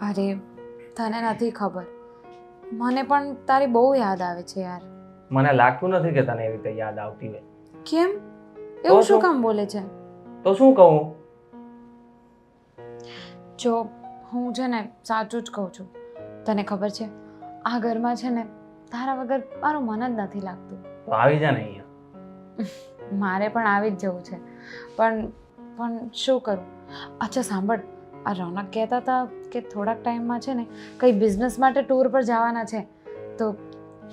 અરે તને નથી ખબર, મને પણ તારી બહુ યાદ આવે છે યાર. મને લાગતું નથી કે તને એવી રીતે યાદ આવતી હોય. કેમ એવું શું? શું કામ બોલે છે? તો શું કહું? જો હું છે ને સાચું જ કહું છું. તને ખબર છે આ ઘરમાં છે ને તારા વગર મારું મન જ નથી લાગતું. તો આવી જા ને અહીંયા. મારે પણ આવી જ જવું છે, પણ શું કરું? અચ્છા સાંભળ, આ રોનક કહેતા હતા કે થોડાક ટાઈમમાં છે ને કંઈ બિઝનેસ માટે ટૂર પર જવાના છે, તો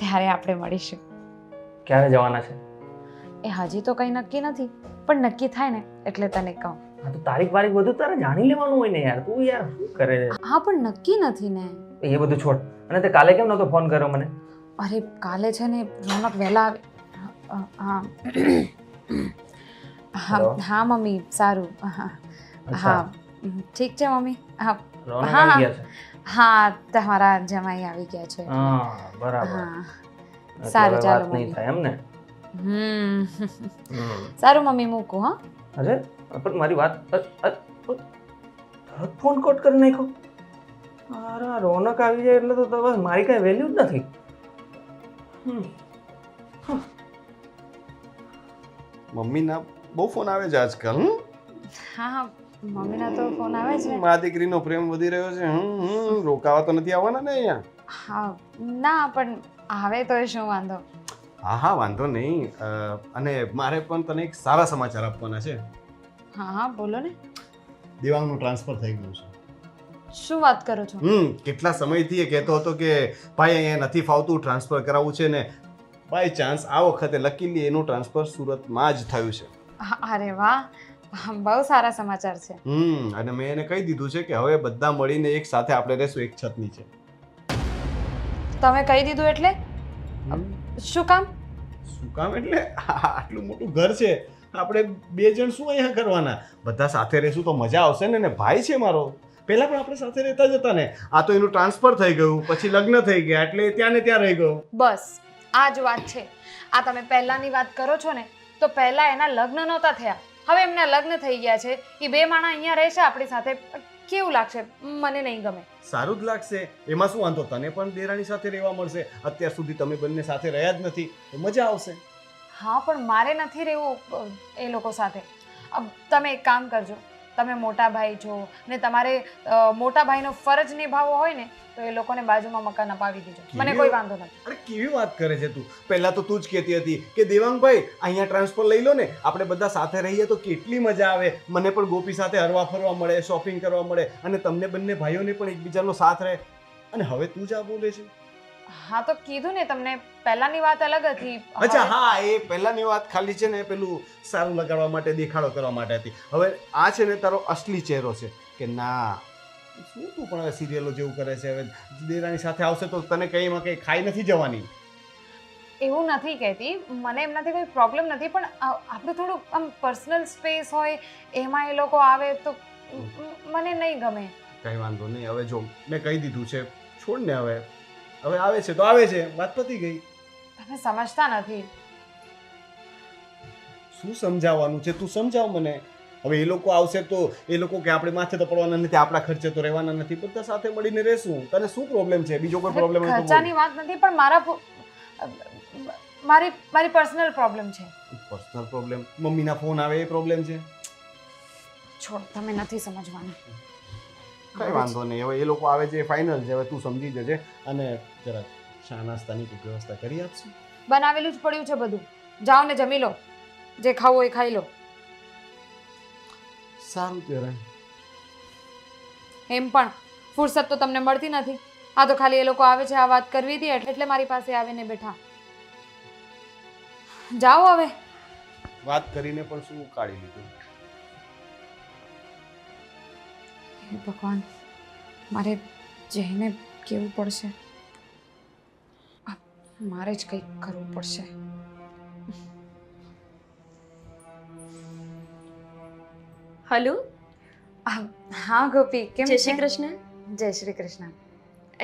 ત્યારે આપણે મળીશું. ક્યારે જવાના છે? એ હજી તો કંઈ નક્કી નથી, પણ નક્કી થાય ને એટલે તને કહું. હા તો તારીખ વારીખ બધું તારે જાણી લેવાનું હોય ને યાર. તું યાર શું કરે છે? હા પણ નક્કી નથી ને. એ બધું છોડ. અને તે કાલે કેમ નતો ફોન કર્યો મને? અરે કાલે છે ને રોનક વહેલા હા Hello? હા મમ્મી સારું. હા ઠીક છે મમ્મી. હા રોનક હા, આવી ગયા છે. હા તમારા જમાઈ આવી ગયા છે. હા બરાબર. હા એટલે સારું, હવે ચાલો વાત નહીં મમ્મી. થાય એમ ને? સારું મમ્મી મૂકું. હા અરે પણ મારી વાત તરત ફોન કટ કરી નાખ્યો. અરે આ રોનક આવી જાય એટલે તો બસ મારી કઈ વેલ્યુ જ નથી. મમ્મીના બહુ ફોન આવે છે આજકાલ. હા મમ્મીના તો ફોન આવે છે. મા દીકરીનો પ્રેમ વધી રહ્યો છે. રોકાવા તો નથી આવવાના ને અહીંયા? હા ના પણ આવે તો શું વાંધો. હા હા વાંધો નહીં. અને મારે પણ તને એક સારા સમાચાર આપવાના છે. હા બોલો ને. દેવાંગનું ટ્રાન્સફર થઈ ગયું છે. શું વાત કરો છો? કેટલા સમયથી એ કહેતો હતો કે ભાઈ અહીંયા નથી ફાવતું, ટ્રાન્સફર કરાવવું છે ને બાય ચાન્સ આ વખતે લકીલી એનું ટ્રાન્સફર સુરતમાં જ થયું છે. અરે વાહ, બહુ સારા સમાચાર છે. અને મેં એને કહી દીધું છે કે હવે બધા મળીને એક સાથે આપણે રહેશું એક છત નીચે. તમે કહી દીધું એટલે શું કામ? શું કામ એટલે આટલું મોટું ઘર છે, આપણે બે જણ શું અહીંયા કરવાના? બધા સાથે રહેશું તો મજા આવશે ને. ભાઈ છે મારો, પહેલા પણ આપણે સાથે રહેતા જ હતા ને. આ તો એનું ટ્રાન્સફર થઈ ગયું, પછી લગ્ન થઈ ગયા એટલે ત્યાં ને ત્યાં રહી ગયો. બસ આ જ વાત છે. આ તમે પહેલાની વાત કરો છો ને, તો પહેલા એના લગ્ન નહોતા થયા, હવે એમના લગ્ન થઈ ગયા છે. એ બે માણસ અહીંયા રહેશે આપણી સાથે, કેવું લાગશે? મને નહીં ગમે. સારું જ લાગશે, એમાં શું વાંધો? તને પણ દેરાણી સાથે રહેવા મળશે. અત્યાર સુધી તમે બંને સાથે રહ્યા જ નથી તો મજા આવશે. હા પણ મારે નથી રહેવું એ લોકો સાથે. તમે એક કામ કરજો, તમે મોટા ભાઈ છો ને તમારે મોટા ભાઈનો ફરજ નિભાવવો હોય ને તો એ લોકોને બાજુમાં મકાન અપાવી દેજો. મને કોઈ વાંધો નથી. અરે કેવી વાત કરે છે તું? પહેલા તો તું જ કહેતી હતી કે દેવાંગભાઈ અહીંયા ટ્રાન્સફર લઈ લો ને, આપણે બધા સાથે રહીએ તો કેટલી મજા આવે. મને પણ ગોપી સાથે હરવા ફરવા મળે, શોપિંગ કરવા મળે અને તમને બંને ભાઈઓને પણ એકબીજાનો સાથ રહે. અને હવે તું જ આ બોલે છે? હા તો કીધું ને તમને, પહેલાની વાત અલગ હતી. અચ્છા હા, એ પહેલાની વાત ખાલી છે ને પેલું સારું લગાડવા માટે, દેખાડો કરવા માટે હતી. હવે આ છે ને તારો અસલી ચહેરો છે કે ના શું તું પણ હવે સિરિયલો જેવું કરે છે. હવે દેરાણી સાથે આવશે તો તને કંઈમાં કંઈ ખાઈ નથી જવાની. એવું નથી કહેતી, મને એમનાથી કોઈ પ્રોબ્લેમ નથી, પણ આપણું થોડું આમ પર્સનલ સ્પેસ હોય એમાં એ લોકો આવે તો મને નહીં ગમે. કંઈ વાંધો નહીં. હવે જો મેં કહી દીધું છે, છોડ ને. હવે આવે છે તો આવે છે, વાત પતી ગઈ. તમે સમજતા નથી. શું સમજાવવાનું છે? તું સમજાવ મને. હવે એ લોકો આવશે તો એ લોકો કે આપણે માથે તો પડવાના નથી, આપણા ખર્ચે તો રહેવાના નથી, બધા સાથે મળીને રહેશું. તને શું પ્રોબ્લેમ છે? બીજો કોઈ પ્રોબ્લેમ હોય તો બોલ. ખર્ચાની વાત નથી, પણ મારી પર્સનલ પ્રોબ્લેમ છે. Personal problem? મમ્મીના ફોન આવે એ પ્રોબ્લેમ છે? છોડ, તમે નથી સમજવાના. કઈ વાંધો નહીં. હવે એ લોકો આવે છે ફાઇનલ છે. હવે તું સમજી જજે અને જરા ચા નાસ્તાની કોઈ વ્યવસ્થા કરી આપશું. બનાવેલું જ પડ્યું છે બધું. જાઓ ને જમી લો, જે ખાવું હોય ખાઈ લો. સારું ત્યારે. એમ પણ ફુરસત તો તમને મળતી નથી. આ તો ખાલી એ લોકો આવે છે આ વાત કરવી હતી એટલે મારી પાસે આવીને બેઠા. જાઓ હવે. વાત કરીને પણ શું કાઢી લીધું? હે ભગવાન, મારે જઈને કેવું પડશે. મારે જ કંઈક કરવું પડશે. હલો. હા ગોપી, કેમ જય છે? શ્રી કૃષ્ણ. જય શ્રી કૃષ્ણ.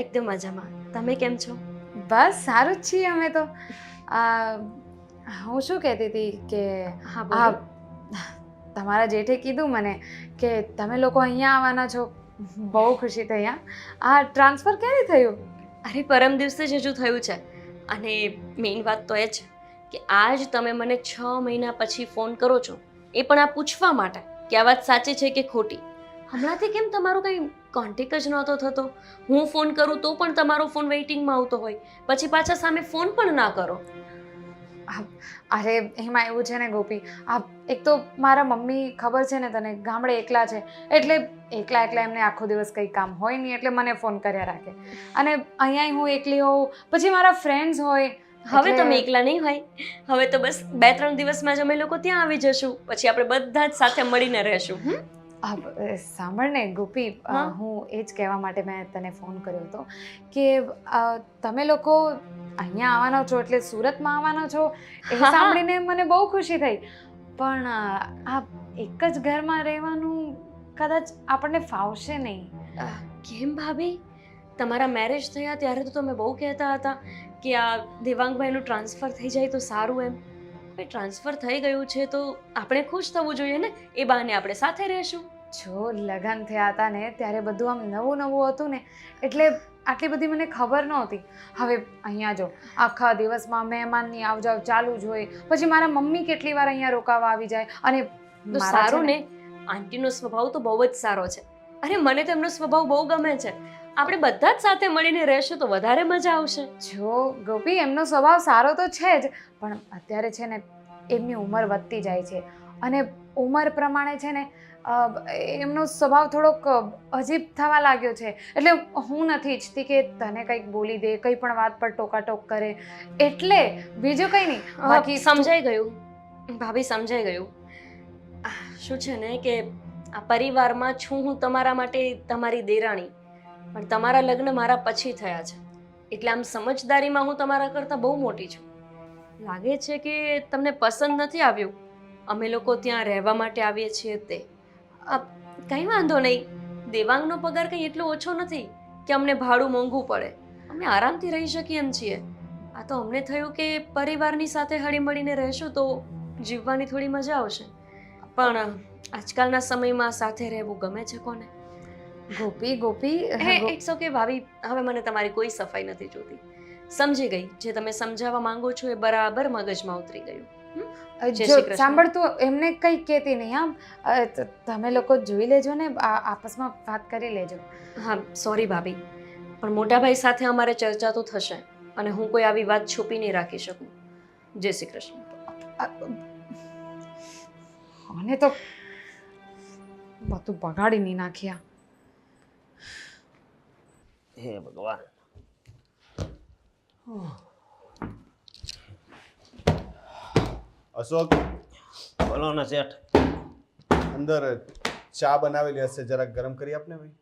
એકદમ મજામાં. તમે કેમ છો? બસ સારું જ છીએ અમે તો. હું શું કહેતી હતી કે હા બોલો. તમારા જેઠે કીધું મને કે તમે લોકો અહીંયા આવવાના છો, બહુ ખુશી થઈ હા. આ ટ્રાન્સફર ક્યારે થયું? અરે પરમ દિવસે જ હજુ થયું છે. અને મેઇન વાત તો એ છે કે આજ તમે મને 6 મહિના પછી ફોન કરો છો, એ પણ આ પૂછવા માટે કે આ વાત સાચી છે કે ખોટી. હમણાંથી કેમ તમારો કંઈ કોન્ટેક્ટ જ નહોતો થતો? હું ફોન કરું તો પણ તમારો ફોન વેઇટિંગમાં આવતો હોય, પછી પાછા સામે ફોન પણ ના કરો. અરે એમાં એવું છે ને ગોપી, આ એક તો મારા મમ્મી ખબર છે ને તને ગામડે એકલા છે, એટલે એકલા એમને આખો દિવસ કંઈ કામ હોય નહીં એટલે મને ફોન કર્યા રાખે. અને અહીંયા હું એકલી હોઉં, પછી મારા ફ્રેન્ડ્સ હોય. હવે એટલે- તમે એકલા નહીં હોય. હવે તો બસ 2-3 દિવસમાં જ અમે લોકો ત્યાં આવી જશું, પછી આપણે બધા જ સાથે મળીને રહેશું. સાંભળ ને ગોપી, હા? હું એ જ કહેવા માટે મેં તને ફોન કર્યો હતો કે તમે લોકો અહીંયા આવવાનો છો એટલે સુરતમાં આવવાનો છો એ હા, હા. સાંભળીને મને બહુ ખુશી થઈ. પણ આ એક જ ઘરમાં રહેવાનું કદાચ આપણને ફાવશે નહીં. કેમ ભાભી? તમારા મેરેજ થયા ત્યારે તો તમે બહુ કહેતા હતા કે આ દેવાંગભાઈનું ટ્રાન્સફર થઈ જાય તો સારું એમ. હવે ટ્રાન્સફર થઈ ગયું છે તો આપણે ખુશ થવું જોઈએ ને, એ બહાને આપણે સાથે રહેશું. જો લગ્ન થયા હતા ને ત્યારે બધું આમ નવું નવું હતું ને, એટલે આટલી બધી મને ખબર નહોતી. હવે અહીંયા જો આખા દિવસમાં મહેમાનની આવજાવ ચાલુ જ હોય, પછી મારા મમ્મી કેટલી વાર અહીંયા રોકાવા આવી જાય. અને તો મારા સારું છે ને, આંટીનો સ્વભાવ તો બહુ જ સારો છે. અરે મને તો એમનો સ્વભાવ બહુ ગમે છે. આપણે બધા જ સાથે મળીને રહેશું તો વધારે મજા આવશે. જો ગોપી, એમનો સ્વભાવ સારો તો છે જ, પણ અત્યારે છે ને એમની ઉંમર વધતી જાય છે અને ઉંમર પ્રમાણે છે ને એમનો સ્વભાવ થોડોક અજીબ થવા લાગ્યો છે. એટલે હું નથી ઈચ્છતી કે તને કંઈક બોલી દે, કંઈ પણ વાત પર ટોકાટોક કરે, એટલે બીજું કંઈ નહીં. બાકી સમજાઈ ગયું ભાભી, સમજાઈ ગયું. શું છે ને કે આ પરિવારમાં છું હું તમારા માટે તમારી દેરાણી, પણ તમારા લગ્ન મારા પછી થયા છે, એટલે આમ સમજદારીમાં હું તમારા કરતાં બહુ મોટી છું. લાગે છે કે તમને પસંદ નથી આવ્યું અમે લોકો ત્યાં રહેવા માટે આવીએ છીએ તે. કંઈ વાંધો નહીં, દેવાંગનો પગાર કંઈ એટલો ઓછો નથી કે અમને ભાડું મોંઘું પડે. અમે આરામથી રહી શકીએ એમ છીએ. આ તો અમને થયું કે પરિવારની સાથે હળીમળીને રહેશું તો જીવવાની થોડી મજા આવશે. પણ આજકાલના સમયમાં સાથે રહેવું ગમે છે કોને? ગોપી ઇટ્સ ઓકે ભાભી, હવે મને તમારી કોઈ સફાઈ નથી જોતી. સમજી ગઈ, જે તમે સમજાવવા માંગો છો એ બરાબર મગજમાં ઉતરી ગયું. જય જો શ્રી કૃષ્ણ. સાંભળ, તું એમને કંઈ કહેતી નહીં. આમ તમે લોકો જોઈ લેજો ને, આપસમાં વાત કરી લેજો. હા સોરી ભાભી, પણ મોટાભાઈ સાથે અમારે ચર્ચા તો થશે અને હું કોઈ આવી વાત છુપી નહીં રાખી શકું. જય શ્રી કૃષ્ણ. અને તો બધું બગાડી નહીં નાખ્યા. હે ભગવાન. અશોક, બોલો ને શેઠ. અંદર ચા બનાવેલી હશે, જરાક ગરમ કરી આપને ભાઈ.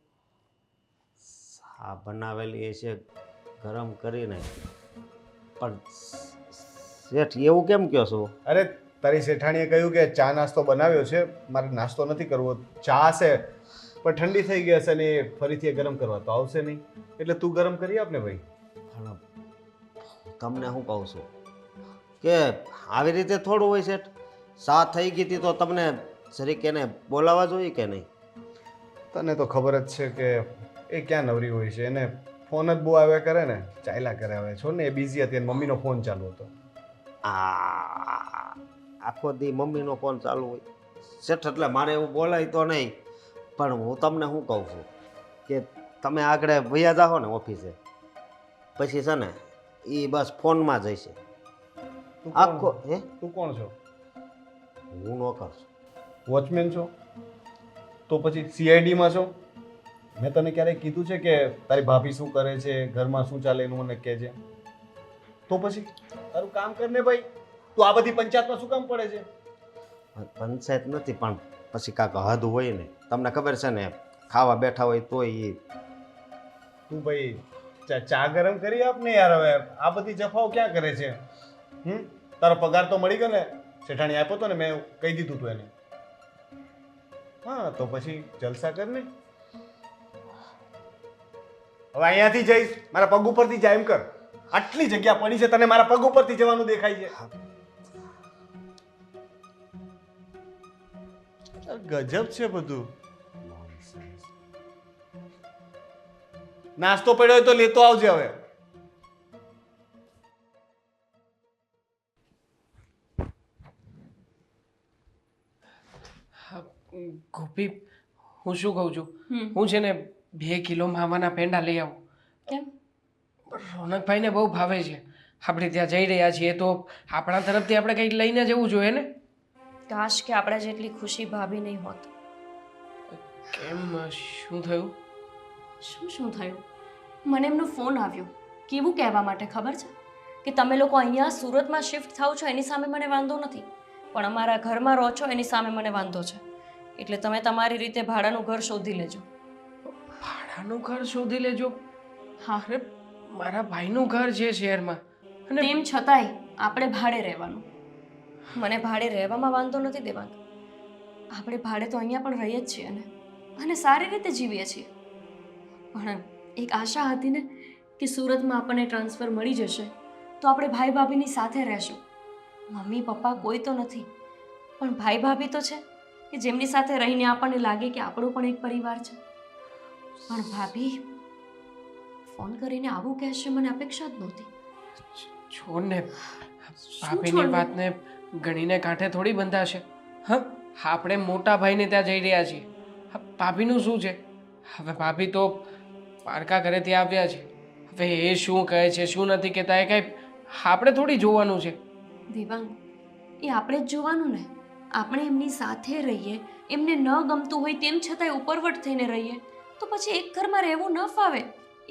આ બનાવેલી છે ગરમ કરીને, પણ શેઠ એવું કેમ કહો છો? અરે તારી શેઠાણીએ કહ્યું કે ચા નાસ્તો બનાવ્યો છે, મારે નાસ્તો નથી કરવો, ચા છે પણ ઠંડી થઈ ગઈ હશે ને એ ફરીથી એ ગરમ કરવા તો આવશે નહીં, એટલે તું ગરમ કરી આપ ને ભાઈ. પણ તમને હું કહું છું કે આવી રીતે થોડું હોય શેઠ. સા થઈ ગઈ હતી તો તમને જરીક એને બોલાવવા જોઈએ કે નહીં? તને તો ખબર જ છે કે એ ક્યાં નવરી હોય છે, એને ફોન જ બહુ આવ્યા કરે ને, ચાલ્યા કરે. હવે છો ને, એ બિઝી હતી અને મમ્મીનો ફોન ચાલુ હતો. આખો દી મમ્મીનો ફોન ચાલુ હોય શેઠ, એટલે મારે એવું બોલાય તો નહીં. પણ હું તમને શું કહું છું કે તમે આગળ વયા જાઓ ને ઓફિસે, પછી છે ને એ બસ ફોનમાં જ હશે આખો. હે, તું કોણ છો? હું નોકર છું. વોચમેન છો? તો પછી CID માં છો? મેં તને ક્યારેય કીધું છે કે તારી ભાભી શું કરે છે, ઘરમાં શું ચાલે એનું મને કહેજે? તો પછી તારું કામ કર ને ભાઈ. તું આ બધી પંચાયતમાં શું કામ પડે છે? પંચાયત નથી, પણ પછી કાંક હદ હોય ને. તમને ખબર છે ને, ખાવા બેઠા હોય તોય તું ભાઈ ચા ગરમ કરી આપ ને યાર. હવે આ બધી જફાઓ ક્યાં કરે છે? તારો પગાર તો મળી ગયો ને? શેઠાણી આપ્યો તો ને, મેં કહી દીધું તું એને. હા તો પછી જલસા કર ને. હવે અહીંયાથી જઈશ, મારા પગ ઉપરથી જાય એમ કર. આટલી જગ્યા પડી છે, તને મારા પગ ઉપરથી જવાનું દેખાય છે? ગજબ છે બધું. નાસ્તો પડ્યો હોય તો લેતો આવજે હવે. ગોપી, હું શું કહું છું, હું છે ને 2 કિલો માવાના પેંડા લઈ આવું. કેમ? રોનકભાઈને બહુ ભાવે છે. આપણે ત્યાં જઈ રહ્યા છીએ તો આપણા તરફથી આપણે કંઈક લઈને જવું જોઈએ ને. કાશ કે આપણા જેટલી ખુશી ભાભી નહીં હોત. કેમ, શું થયું? શું થયું? મને એમનો ફોન આવ્યો. કેવું કહેવા માટે ખબર છે કે તમે લોકો અહીંયા સુરતમાં શિફ્ટ થાવ છો એની સામે મને વાંધો નથી, પણ અમારા ઘરમાં રહો છો એની સામે મને વાંધો છે. એટલે તમે તમારી રીતે ભાડાનું ઘર શોધી લેજો. ભાડાનું ઘર શોધી લેજો? હા. અરે, મારા ભાઈનું ઘર છે શહેરમાં, અને તેમ છતાંય આપણે ભાડે રહેવાનું. મને ભાડે રહેવામાં વાંધો નથી દેવાંગ. આપણે ભાડે તો અહીંયા પણ રહીએ જ છીએ અને સારી રીતે જીવીએ છીએ. પણ એક આશા હતી ને કે સુરતમાં આપણને ટ્રાન્સફર મળી જશે તો આપણે ભાઈ ભાભીની સાથે રહેશું. મમ્મી પપ્પા કોઈ તો નથી, પણ ભાઈ ભાભી તો છે કે જેમની સાથે રહીને આપણને લાગે કે આપણો પણ એક પરિવાર છે. પણ ભાભી ફોન કરીને આવું કહેશે મને અપેક્ષા જ નહોતી. છોડ ને, ભાભીની વાતને ગણીને કાંઠે થોડી બંધાશે. હા, આપણે મોટા ભાઈને ત્યાં જઈ રહ્યા છીએ. ભાભીનું શું છે? હવે ભાભી તો પારકા ઘરેથી આવ્યા છે. હવે એ શું કહે છે શું નથી કહેતા એ કાંઈ આપણે થોડી જોવાનું છે. દેવાંગ, એ આપણે જ જોવાનું ને. આપણે એમની સાથે રહીએ, એમને ન ગમતું હોય તેમ છતાંય ઉપરવટ થઈને રહીએ તો પછી એક ઘરમાં રહેવું ન ફાવે.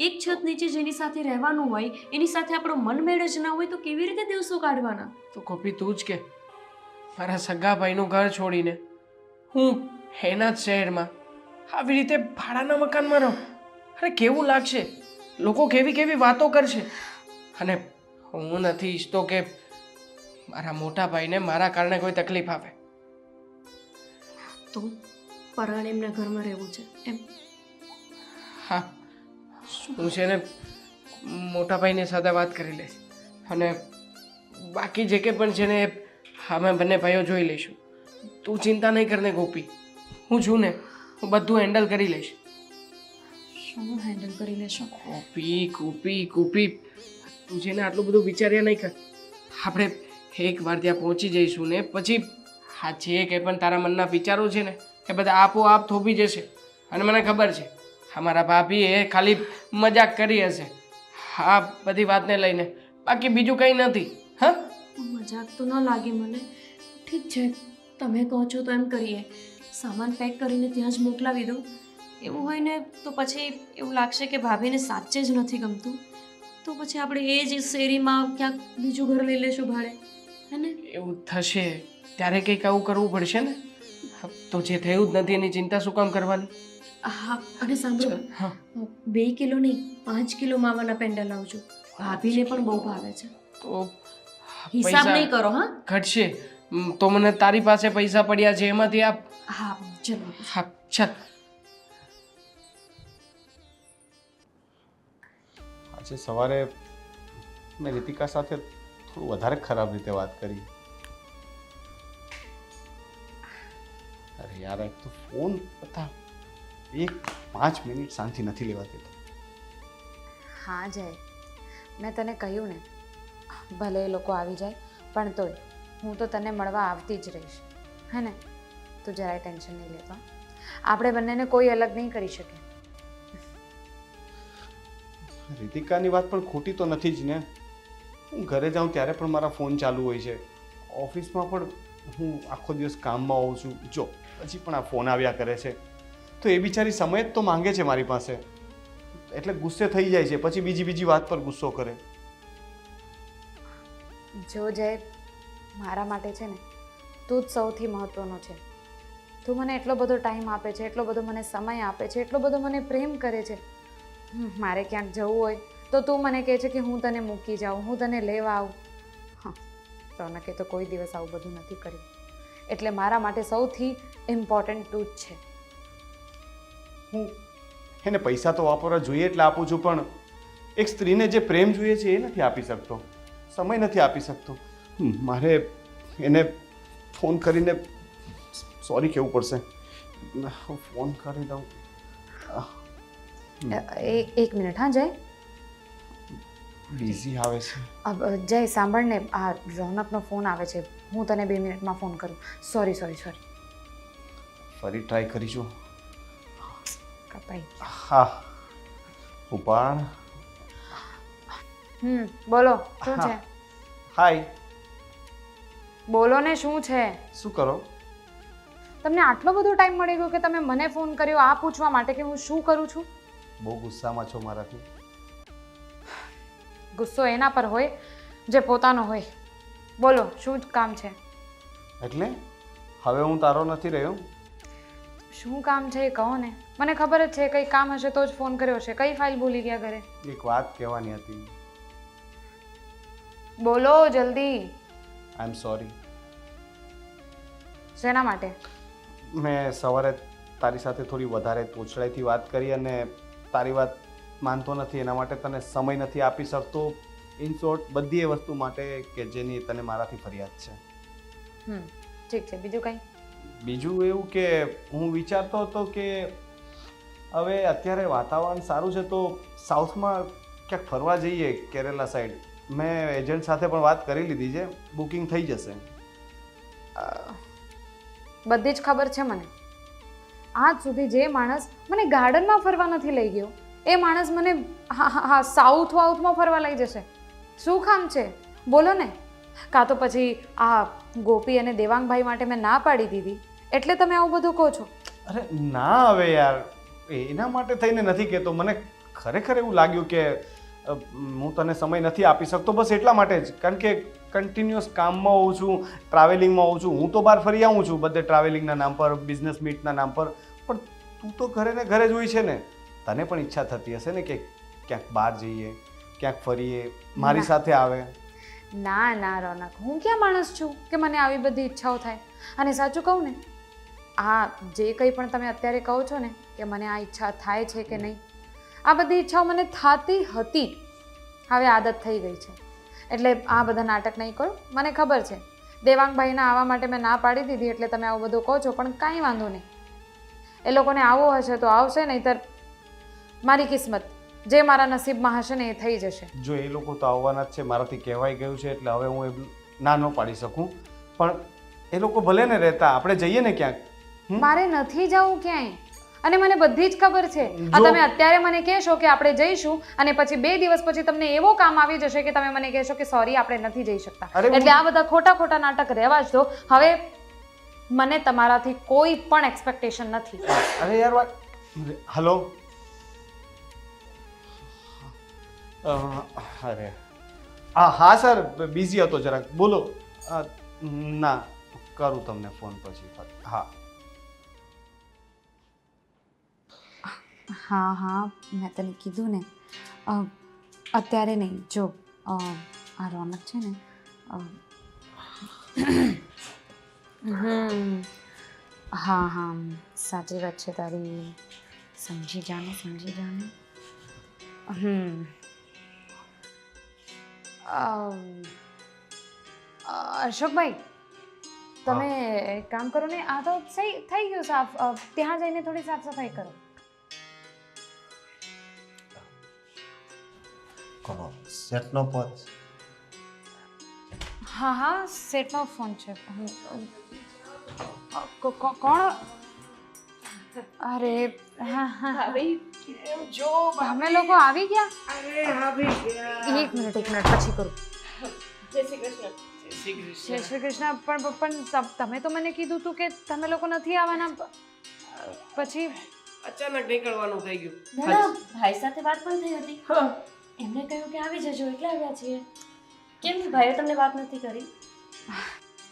એક છત નીચે જેની સાથે રહેવાનું હોય એની સાથે આપણો મનમેળ જ ના હોય તો કેવી રીતે દિવસો કાઢવાના? તો ગોપી, તું જ કે, મારા સગા ભાઈનું ઘર છોડીને હું એના જ શહેરમાં આવી રીતે ભાડાના મકાનમાં રહું? અરે કેવું લાગશે? લોકો કેવી કેવી વાતો કરશે. અને હું નથી ઈચ્છતો કે મારા મોટા ભાઈને મારા કારણે કોઈ તકલીફ આવે. તો પરાણે એમના ઘરમાં રહેવું છે એમ? હા, હું છે ને મોટા ભાઈની સાથે વાત કરી લઈશ, અને બાકી જે કે પણ છે ને અમે બંને ભાઈઓ જોઈ લઈશું. તું ચિંતા નહીં કરને ગોપી, હું છું ને, હું બધું હેન્ડલ કરી લઈશ. શું હેન્ડલ કરી લેશો? ગોપી ગોપી ગોપી, તું છે ને આટલું બધું વિચાર્યા નહીં કર. આપણે એકવાર ત્યાં પહોંચી જઈશું ને પછી હા જે કંઈ પણ તારા મનના વિચારો છે ને એ બધા આપોઆપ થોભી જશે. અને મને ખબર છે અમારા ભાભીએ ખાલી મજાક કરી હશે હા બધી વાતને લઈને, બાકી બીજું કંઈ નથી. હા, મજાક તો ન લાગે મને. ઠીક છે, તમે કહો છો તો એમ કરીએ. સામાન પેક કરીને ત્યાં જ મોકલાવી દઉં. એવું હોય ને તો પછી એવું લાગશે કે ભાભીને સાચે જ નથી ગમતું, તો પછી આપણે એ જ શેરીમાં ક્યાંક બીજું ઘર લઈ લેશું ભાડે, હે ને? એવું થશે ત્યારે કંઈક આવું કરવું પડશે ને. તો જે થયું જ નથી એની ચિંતા શું કામ કરવાની? હા, અને સાંભળો, હા, 2 કિલો નહીં 5 કિલો માવાના પેંડા લાવજો. ભાભીને પણ બહુ ભાવે છે. તો હિસાબ નહીં કરો. હા, ઘટશે તો મને તારી પાસે પૈસા પડ્યા છે એમાંથી આપ. હા ચલો. હા ચાલ. આજે સવારે મેં રીતિકા સાથે થોડું વધારે ખરાબ રીતે વાત કરી. અરે યાર, એક તો ફોન હતા 5 મિનિટ શાંતિ નથી લેવાતી. હા જય, મેં તને કહ્યું ને, ભલે એ લોકો આવી જાય પણ તોય હું તો તને મળવા આવતી જ રહીશ, હે ને? તું જરાય ટેન્શન નહીં લેતો. આપણે બંનેને કોઈ અલગ નહીં કરી શકે. રીતિકાની વાત પણ ખોટી તો નથી જ ને. હું ઘરે જાઉં ત્યારે પણ મારા ફોન ચાલુ હોય છે, ઓફિસમાં પણ હું આખો દિવસ કામમાં હોઉં છું. જો પછી પણ આ ફોન આવ્યા કરે છે તો એ બિચારી સમય જ તો માંગે છે મારી પાસે, એટલે ગુસ્સે થઈ જાય છે, પછી બીજી વાત પર ગુસ્સો કરે. જો જય, મારા માટે છે ને તું જ સૌથી મહત્ત્વનો છે. તું મને એટલો બધો ટાઈમ આપે છે, એટલો બધો મને સમય આપે છે, એટલો બધો મને પ્રેમ કરે છે. મારે ક્યાંક જવું હોય તો તું મને કહે છે કે હું તને મૂકી જાઉં, હું તને લેવા આવું. હા, રોનકે તો કોઈ દિવસ આવું બધું નથી કર્યું. એટલે મારા માટે સૌથી ઇમ્પોર્ટન્ટ તું જ છે. હું એને પૈસા તો વાપરવા જોઈએ એટલે આપું છું, પણ એક સ્ત્રીને જે પ્રેમ જોઈએ છે એ નથી આપી શકતો, સમય નથી આપી શકતો. મારે એને ફોન કરીને સોરી કહેવું પડશે. ફોન કરી દઉં. એક મિનિટ હા જય. બિઝી આવે છે. જય સાંભળ ને, આ રોનકનો ફોન આવે છે, હું તને 2 મિનિટમાં ફોન કરું. સોરી. ફરી ટ્રાય કરીશું. કપાઈ. હા ઉપાડ. બોલો શું છે? હાય. બોલો ને શું છે? શું કરો? તમને આટલો બધો ટાઈમ મળી ગયો કે તમે મને ફોન કર્યો આ પૂછવા માટે કે હું શું કરું છું? બહુ ગુસ્સામાં છો મારાથી? ગુસ્સો એના પર હોય જે પોતાનો હોય. બોલો શું કામ છે? એટલે હવે હું તારો નથી રહ્યો. શું કામ છે એ કહો ને. મને ખબર જ છે કંઈ કામ હશે તો જ ફોન કર્યો હશે. કઈ ફાઇલ ભૂલી ગયા ઘરે? એક વાત કહેવાની હતી. બોલો જલ્દી. આઈ એમ સોરી. શેના માટે? મેં સવારે તારી સાથે થોડી વધારે તોછડાઈથી વાત કરી અને તારી વાત માનતો નથી, એના માટે તને સમય નથી આપી શકતો. ઇન શોર્ટ બધી એ વસ્તુ માટે કે જેની તને મારાથી ફરિયાદ છે. ઠીક છે. બીજું કંઈ? બીજું એવું કે હું વિચારતો હતો કે હવે અત્યારે વાતાવરણ સારું છે તો સાઉથમાં ક્યાંક ફરવા જઈએ, કેરેલા સાઈડ. મેં એજન્ટ સાથે પણ વાત કરી લીધી છે, બુકિંગ થઈ જશે. બધી જ ખબર છે મને. આજ સુધી જે માણસ મને ગાર્ડનમાં ફરવા નથી લઈ ગયો એ માણસ મને હા સાઉથમાં ફરવા લઈ જશે. શું કામ છે બોલો ને? કાં તો પછી આ ગોપી અને દેવાંગભાઈ માટે મેં ના પાડી દીધી એટલે તમે આવું બધું કહો છો? અરે ના હવે યાર, એના માટે થઈને નથી કહેતો. મને ખરેખર એવું લાગ્યું કે હું તને સમય નથી આપી શકતો, બસ એટલા માટે જ. કારણ કે કન્ટિન્યુઅસ કામમાં હોઉં છું, ટ્રાવેલિંગમાં હોઉં છું. હું તો બહાર ફરી આવું છું બધે ટ્રાવેલિંગના નામ પર, બિઝનેસ મીટના નામ પર, પણ તું તો ઘરે ને ઘરે જ હોય છે ને. તને પણ ઈચ્છા થતી હશે ને કે ક્યાંક બહાર જઈએ, ક્યાંક ફરીએ, મારી સાથે આવે. ના રોનક, હું ક્યાં માણસ છું કે મને આવી બધી ઈચ્છાઓ થાય. અને સાચું કહું ને, આ જે કંઈ પણ તમે અત્યારે કહો છો ને કે મને આ ઈચ્છા થાય છે કે નહીં, આ બધી ઈચ્છાઓ મને થતી હતી, હવે આદત થઈ ગઈ છે. એટલે આ બધા નાટક નહીં કરો. મને ખબર છે દેવાંગભાઈના આવવા માટે મેં ના પાડી દીધી એટલે તમે આવું બધું કહો છો, પણ કાંઈ વાંધો નહીં. એ લોકોને આવવું હશે તો આવશે, નહીંતર મારી કિસ્મત, જે મારા નસીબમાં હશે ને એ થઈ જશે. જો એ લોકો તો આવવાના જ છે, મારાથી કહેવાઈ ગયું છે, એટલે હવે હું એ ના ન પાડી શકું. પણ એ લોકો ભલે ને રહેતા, આપણે જઈએ ને ક્યાંક. મારે નથી જવું ક્યાંય, અને મને બધી જ ખબર છે. આ તમે અત્યારે મને કહેશો કે આપણે જઈશું અને પછી 2 દિવસ પછી તમને એવો કામ આવી જશે કે તમે મને કહેશો કે સોરી આપણે નથી જઈ શકતા. એટલે આ બધા ખોટા નાટક રહેવા જ દો. હવે મને તમારાથી કોઈ પણ એક્સપેક્ટેશન નથી. અરે યાર વાત. હલો. અરે હા સર, બિઝી હતો જરાક. બોલો. ના, કરું તમને ફોન પછી. હા મેં તને કીધું ને, અત્યારે નહીં. જો આ રોનક છે ને, હા સાચી વાત છે તારી. સમજી જાને. અશોકભાઈ, તમે એક કામ કરો ને, આ તો થઈ ગયું સાફ. ત્યાં જઈને થોડી સાફ સફાઈ કરો. કોનો સેટનો ફોન? હા સેટનો ફોન છે. કોણ? અરે જો તમે લોકો આવી ગયા? અરે આવી ગયા. એક મિનિટ પછી કરું. જય શ્રી કૃષ્ણ. જય શ્રી કૃષ્ણ. પણ તમે તો મને કીધું હતું કે તમે લોકો નથી આવવાના. પછી અચાનક નીકળવાનું થઈ ગયું. ના ભાઈ સાથે વાત પણ થઈ હતી. એમને કહ્યું કે આવી જજો એટલે આવ્યા છીએ. કેમ ભાઈએ તમને વાત નથી કરી?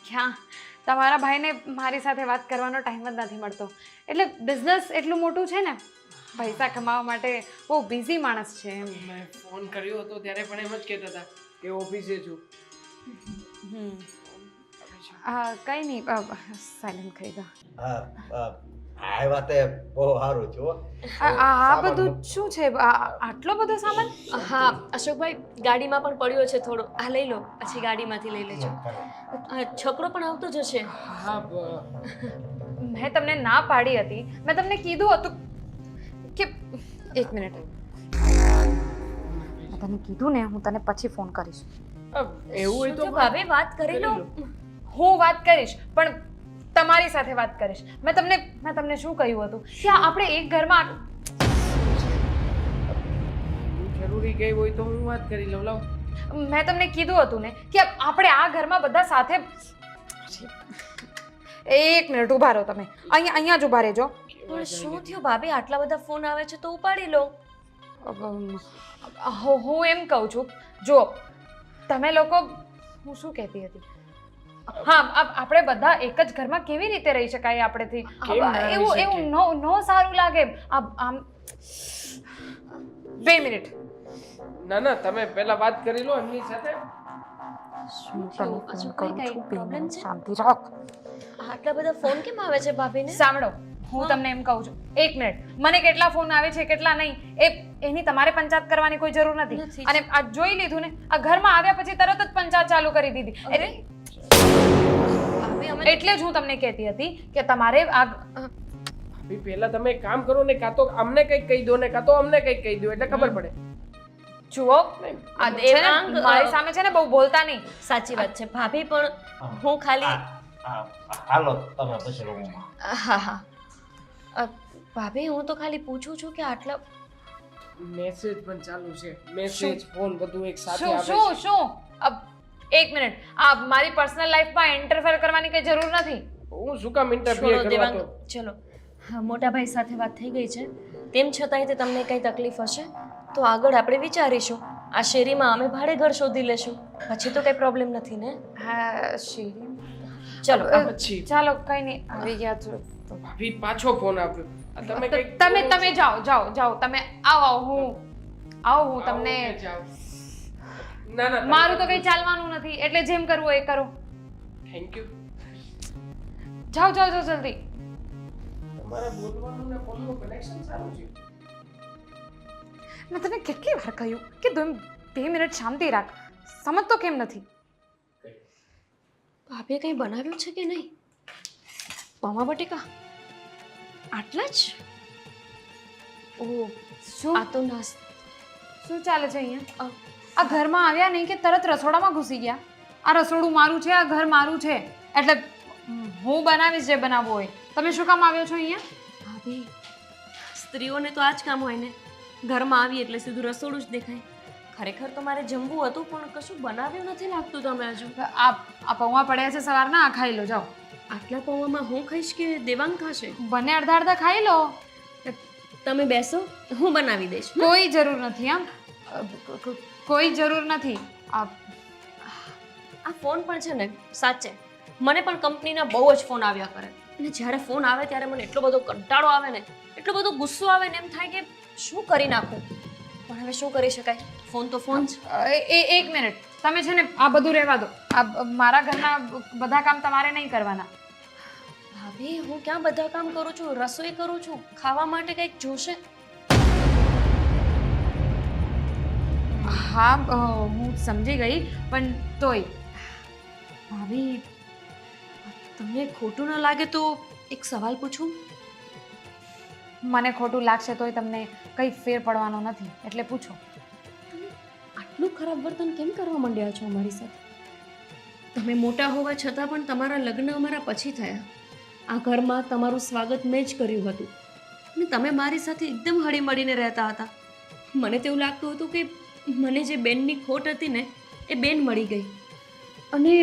ક્યાં, તમારા ભાઈને મારી સાથે વાત કરવાનો ટાઈમ જ નથી મળતો. એટલે બિઝનેસ એટલું મોટું છે ને, પૈસા કમાવા માટે બહુ બિઝી માણસ છે. મેં ફોન કર્યો હતો ત્યારે પણ એમ જ કહેતા હતા કે ઓફિસે છું. કંઈ નહીં, સાયલેન્ટ કરી દો. આ વાતે બહુ સારું છે. આ બધું શું છે? આટલો બધો સામાન? હા અશોકભાઈ, ગાડીમાં પણ પડ્યો છે થોડો. આ લઈ લો, પછી ગાડીમાંથી લઈ લેજો. છોકરો પણ આવતો જ હશે. હા મેં તમને ના પાડી હતી. મેં તમને કીધું હતું કે એક મિનિટ મેં તને કીધું ને હું તને પછી ફોન કરીશ. એવું હોય તો ભાભી વાત કરી લો. હું વાત કરીશ પણ તમારી સાથે વાત કરીશ. મેં તમને શું કહ્યું હતું કે આપણે એક ઘરમાં જરૂરી ગઈ હોય તો હું વાત કરી લઉં. લાવ, મેં તમને કીધું હતું ને કે આપણે આ ઘરમાં બધા સાથે. એક મિનિટ ઊભા રહો તમે. અહીંયા જ ઊભા રહેજો. પણ શું થયું ભાભી, આટલા બધા ફોન આવે છે તો ઉપાડી લો. હું એમ કહું છું, જો તમે લોકો, હું શું કહેતી હતી, હા આપણે બધા એક જ ઘરમાં કેવી રીતે રહી શકાય આપણેથી? કેમ ના રહી એવું શકીએ? એવું નો સારું લાગે. આમ 2 મિનિટ. ના ના, તમે પહેલા વાત કરી લો એમની સાથે. શું થયું? હજુ કઈ પ્રોબ્લેમ છે? શાંતિ રાખ. આટલા બધા ફોન કેમ આવે છે ભાભીને? સાંભળો, હું તમને એમ કહું છું, 1 મિનિટ. મને કેટલા ફોન આવે છે કેટલા નહીં એની તમારે પંચાયત કરવાની કોઈ જરૂર નથી. નથી. અને આ જોઈ લીધું ને, આ ઘરમાં આવ્યા પછી તરત જ પંચાયત ચાલુ કરી દીધી. ભાભી અમે એટલે જ હું તમને કહેતી હતી કે તમારે આ ભાભી પહેલા તમે એક કામ કરો ને, કાં તો અમને કંઈક કહી દો ને કાં તો અમને કંઈક કહી દો એટલે ખબર પડે. જુઓ, નહીં, આ છે ને, દેવાંગ, મારી સામે છે ને બહુ બોલતા નહીં. સાચી વાત છે ભાભી, પણ હું ખાલી હાલો તમે પછી રૂમમાં. હા હા ભાભી હું તો ખાલી પૂછું છું કે આટલા મેસેજ પણ ચાલુ છે. મેસેજ, ફોન બધું એક સાથે શું આવે શું છે. શું 1 મિનિટ. આ મારી પર્સનલ લાઈફમાં ઇન્ટરફેર કરવાની કઈ જરૂર નથી. હું શું કામ ઇન્ટરફિયર છોડો કરવા દેવાંગ, તો? ચલો. હા, મોટા ભાઈ સાથે વાત થઈ ગઈ છે. તેમ છતાંય તે તમને કંઈ તકલીફ હશે તો આગળ આપણે વિચારીશું. આ શેરીમાં અમે ભાડે ઘર શોધી લેશું. પછી તો કંઈ પ્રોબ્લેમ નથી ને? હા શીરી, ચલો પછી ચાલો કઈ નહીં, આવી ગયા છો. ભાભી પાછો ફોન આપ્યો. આ તમે કંઈક તમે જાઓ તમે આવો હું તમને આવો કે જાઓ? ના ના, મારું તો કઈ ચાલવાનું નથી, એટલે જેમ કરવું હોય એ કરો. Thank you. જાઓ જલ્દી. તમારા બોલવાનું ને ફોનનું કનેક્શન સારું છે. મેં તને કેટલી વાર કહ્યું કે 2 મિનિટ શાંતિ રાખ. સમજતો કેમ નથી? ભાભીએ કંઈ બનાવ્યું છે કે નહીં? પૌવા બટેકા આટલા જ? ઓહ, શું આ તો નાસ્તો. શું ચાલે છે અહીંયા? આ ઘરમાં આવ્યા નહીં કે તરત રસોડામાં ઘૂસી ગયા. આ રસોડું મારું છે, આ ઘર મારું છે, એટલે હું બનાવીશ જે બનાવવું હોય. તમે શું કામ આવ્યો છો અહીંયા? ભાભી, સ્ત્રીઓને તો આ જ કામ હોય ને. ઘરમાં આવી એટલે સીધું રસોડું જ દેખાય. ખરેખર તો મારે જમવું હતું પણ કશું બનાવ્યું નથી લાગતું તમે હજુ. આ પૌવા પડ્યા છે સવારના, આ ખાઈ લો જાઓ. આટલા પૌવામાં હું ખાઈશ કે દેવાંગ ખાશે? બંને અડધા ખાઈ લો. તમે બેસો, હું બનાવી દઈશ. કોઈ જરૂર નથી. આમ કોઈ જરૂર નથી. આ ફોન પણ છે ને, સાચે મને પણ કંપનીના બહુ જ ફોન આવ્યા કરે. અને જ્યારે ફોન આવે ત્યારે મને એટલો બધો કંટાળો આવે ને, એટલો બધો ગુસ્સો આવે ને, એમ થાય કે શું કરી નાખું. પણ હવે શું કરી શકાય? ફોન તો ફોન છે. 1 મિનિટ. તમે છે ને આ બધું રહેવા દો. આ મારા ઘરના બધા કામ તમારે નહીં કરવાના. ભાભી, હું ક્યાં બધા કામ કરું છું? રસોઈ કરું છું. ખાવા માટે કંઈક જોશે. હા હું સમજી ગઈ, પણ તોય ભાભી, તમને ખોટું ન લાગે તો એક સવાલ પૂછું? મને ખોટું લાગશે તોય તમને કંઈ ફેર પડવાનો નથી, એટલે પૂછો. આટલું ખરાબ વર્તન કેમ કરવા માંડ્યા છો અમારી સાથે? તમે મોટા હોવા છતાં પણ તમારા લગ્ન અમારા પછી થયા. આ ઘરમાં તમારું સ્વાગત મેં જ કર્યું હતું અને તમે મારી સાથે એકદમ હળીમળીને રહેતા હતા. મને તો એવું લાગતું હતું કે મને જે બેનની ખોટ હતી ને, એ બેન મળી ગઈ. અને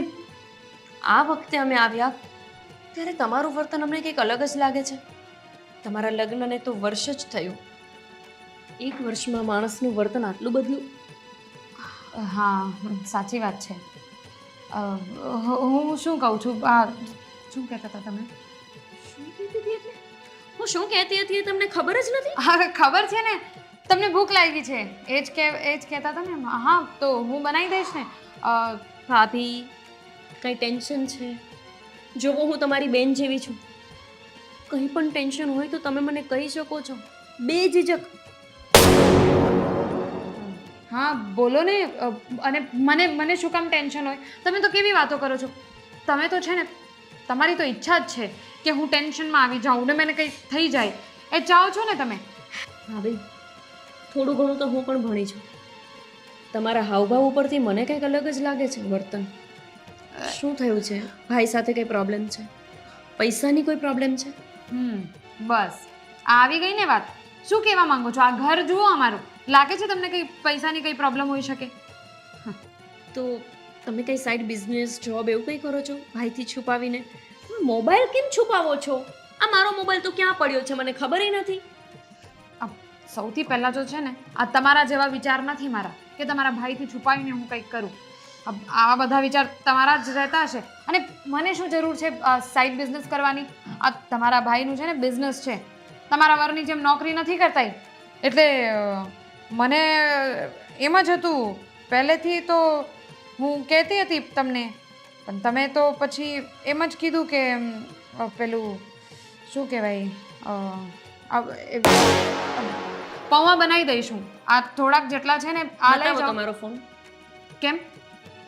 આ વખતે અમે આવ્યા ત્યારે તમારું વર્તન અમને કંઈક અલગ જ લાગે છે. તમારા લગ્નને તો વર્ષ જ થયું. 1 વર્ષમાં માણસનું વર્તન આટલું બદલ્યું? હા સાચી વાત છે. હું શું કહું છું, શું કહેતા હતા તમે? શું કહેતી હતી એટલે? હું શું કહેતી હતી એ તમને ખબર જ નથી? હા ખબર છે ને, તમને ભૂખ લાગી છે, એ જ કહેતા હતા ને. હા તો હું બનાવી દઈશ ને. ભાભી, કંઈ ટેન્શન છે? જોવો હું તમારી બેન જેવી છું. કંઈ પણ ટેન્શન હોય તો તમે મને કહી શકો છો, બેઝિજક. હા બોલો ને. અને મને શું કામ ટેન્શન હોય? તમે તો કેવી વાતો કરો છો. તમે તો છે ને, તમારી તો ઈચ્છા જ છે કે હું ટેન્શનમાં આવી જાઉં ને મને કંઈ થઈ જાય. એ ચાહો છો ને તમે? ભાભી, થોડું ઘણું તો હું પણ ભણી છું. તમારા હાવભાવ ઉપરથી મને કંઈક અલગ જ લાગે છે વર્તન. શું થયું છે? ભાઈ સાથે કંઈ પ્રોબ્લેમ છે? પૈસાની કોઈ પ્રોબ્લેમ છે? બસ આ આવી ગઈ ને વાત. શું કહેવા માંગો છો? આ ઘર જુઓ અમારું. લાગે છે તમને કંઈ પૈસાની કંઈ પ્રોબ્લેમ હોઈ શકે? તો તમે કંઈ સાઈડ બિઝનેસ જોબ એવું કંઈ કરો છો ભાઈથી છુપાવીને? મોબાઈલ કેમ છુપાવો છો? આ મારો મોબાઈલ તો ક્યાં પડ્યો છે મને ખબર નથી. સૌથી પહેલાં જો છે ને આ તમારા જેવા વિચાર નથી મારા કે તમારા ભાઈથી છુપાવીને હું કંઈક કરું. આવા બધા વિચાર તમારા જ રહેતા હશે. અને મને શું જરૂર છે સાઈડ બિઝનેસ કરવાની? આ તમારા ભાઈનું છે ને બિઝનેસ છે. તમારા વરની જેમ નોકરી નથી કરતા ઈ. એટલે મને એમ જ હતું પહેલેથી. તો હું કહેતી હતી તમને, પણ તમે તો પછી એમ જ કીધું કે પેલું શું કહેવાય પૌવા બનાવી દઈશું. આ થોડાક જેટલા છે ને આ લઈ જાઓ. તમારો ફોન કેમ?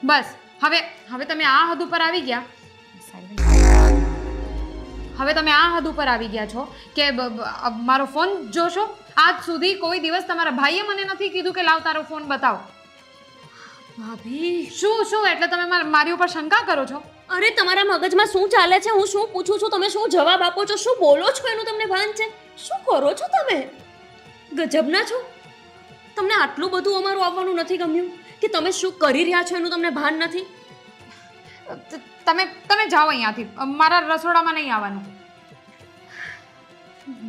બસ હવે તમે આ હદ ઉપર આવી ગયા. હવે તમે આ હદ ઉપર આવી ગયા છો કે મારો ફોન જોશો. આજ સુધી કોઈ દિવસ તમારા ભાઈએ મને નથી કીધું કે લાવ તારો ફોન બતાવ. ભાભી શું એટલે તમે મારી ઉપર શંકા કરો છો? અરે તમારા મગજમાં શું ચાલે છે? હું શું પૂછું છું, તમે શું જવાબ આપો છો, શું બોલો છો એનું તમને ભાન છે? શું કરો છો તમે? ગજબના છો. તમને આટલું બધું અમારું આવવાનું નથી ગમ્યું કે તમે શું કરી રહ્યા છો એનું તમને ભાન નથી? તમે જાઓ અહીંયાથી. મારા રસોડામાં નહીં આવવાનું.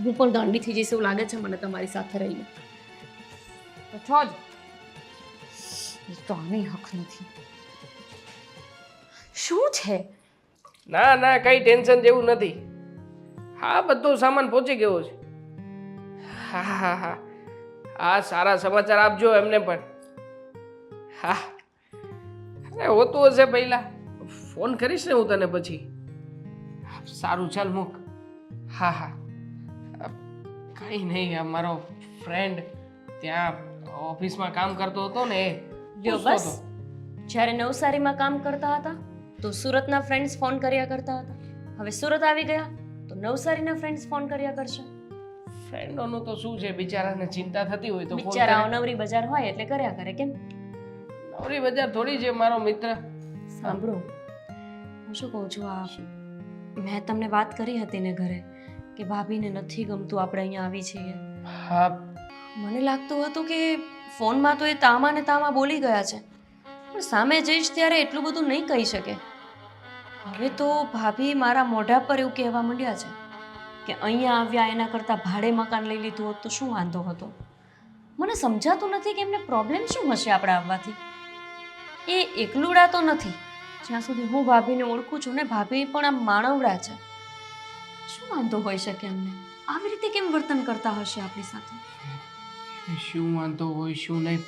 હું પણ ગાંડી થઈ જઈશ એવું લાગે છે મને તમારી સાથે રહીને. તો છો જ. તો આની હક નથી. શું છે? ના કંઈ ટેન્શન જેવું નથી. હા, બધો સામાન પહોંચી ગયો છે. હા હા સારા સમાચાર આપજો એમને પણ. હા અરે હોતું હશે પહેલા. ફોન કરીશ ને હું તને પછી. સારું ચાલ મૂક. હા કંઈ નહીં. આ મારો ફ્રેન્ડ ત્યાં ઓફિસમાં કામ કરતો હતો ને એ જો બસ જ્યારે નવસારીમાં કામ કરતા હતા તો સુરતના ફ્રેન્ડ્સ ફોન કર્યા કરતા હતા. હવે સુરત આવી ગયા તો નવસારીના ફ્રેન્ડ્સ ફોન કર્યા કરશે. ફ્રેન્ડોનું તો શું છે, બિચારાને ચિંતા થતી હોય તો ફોન બિચારા કરે. નવરી બજાર હોય એટલે કર્યા કરે. કેમ? નવરી બજાર થોડી છે મારો મિત્ર. સાંભળો, હું શું કહું છું, આ મેં તમને વાત કરી હતી ને ઘરે કે ભાભીને નથી ગમતું આપણે અહીંયા આવી છીએ. હા મને લાગતું હતું કે ફોનમાં તો એ તામાં ને તામાં બોલી ગયા છે, પણ સામે જઈશ ત્યારે એટલું બધું નહીં કહી શકે. હવે તો ભાભી મારા મોઢા પર એવું કહેવા માંડ્યા છે કે અહીંયા આવ્યા એના કરતાં ભાડે મકાન લઈ લીધું હોત તો શું વાંધો હતો. મને સમજાતું નથી કે એમને પ્રોબ્લેમ શું હશે આપણે આવવાથી. એ એકલુડા તો નથી. જ્યાં સુધી હું ભાભીને ઓળખું છું ને, ભાભી પણ આમ માનવડા છે. શું વાંધો હોઈ શકે એમને? આવી રીતે કેમ વર્તન કરતા હશે આપણી સાથે? શું વાંધો હોય શું નહીં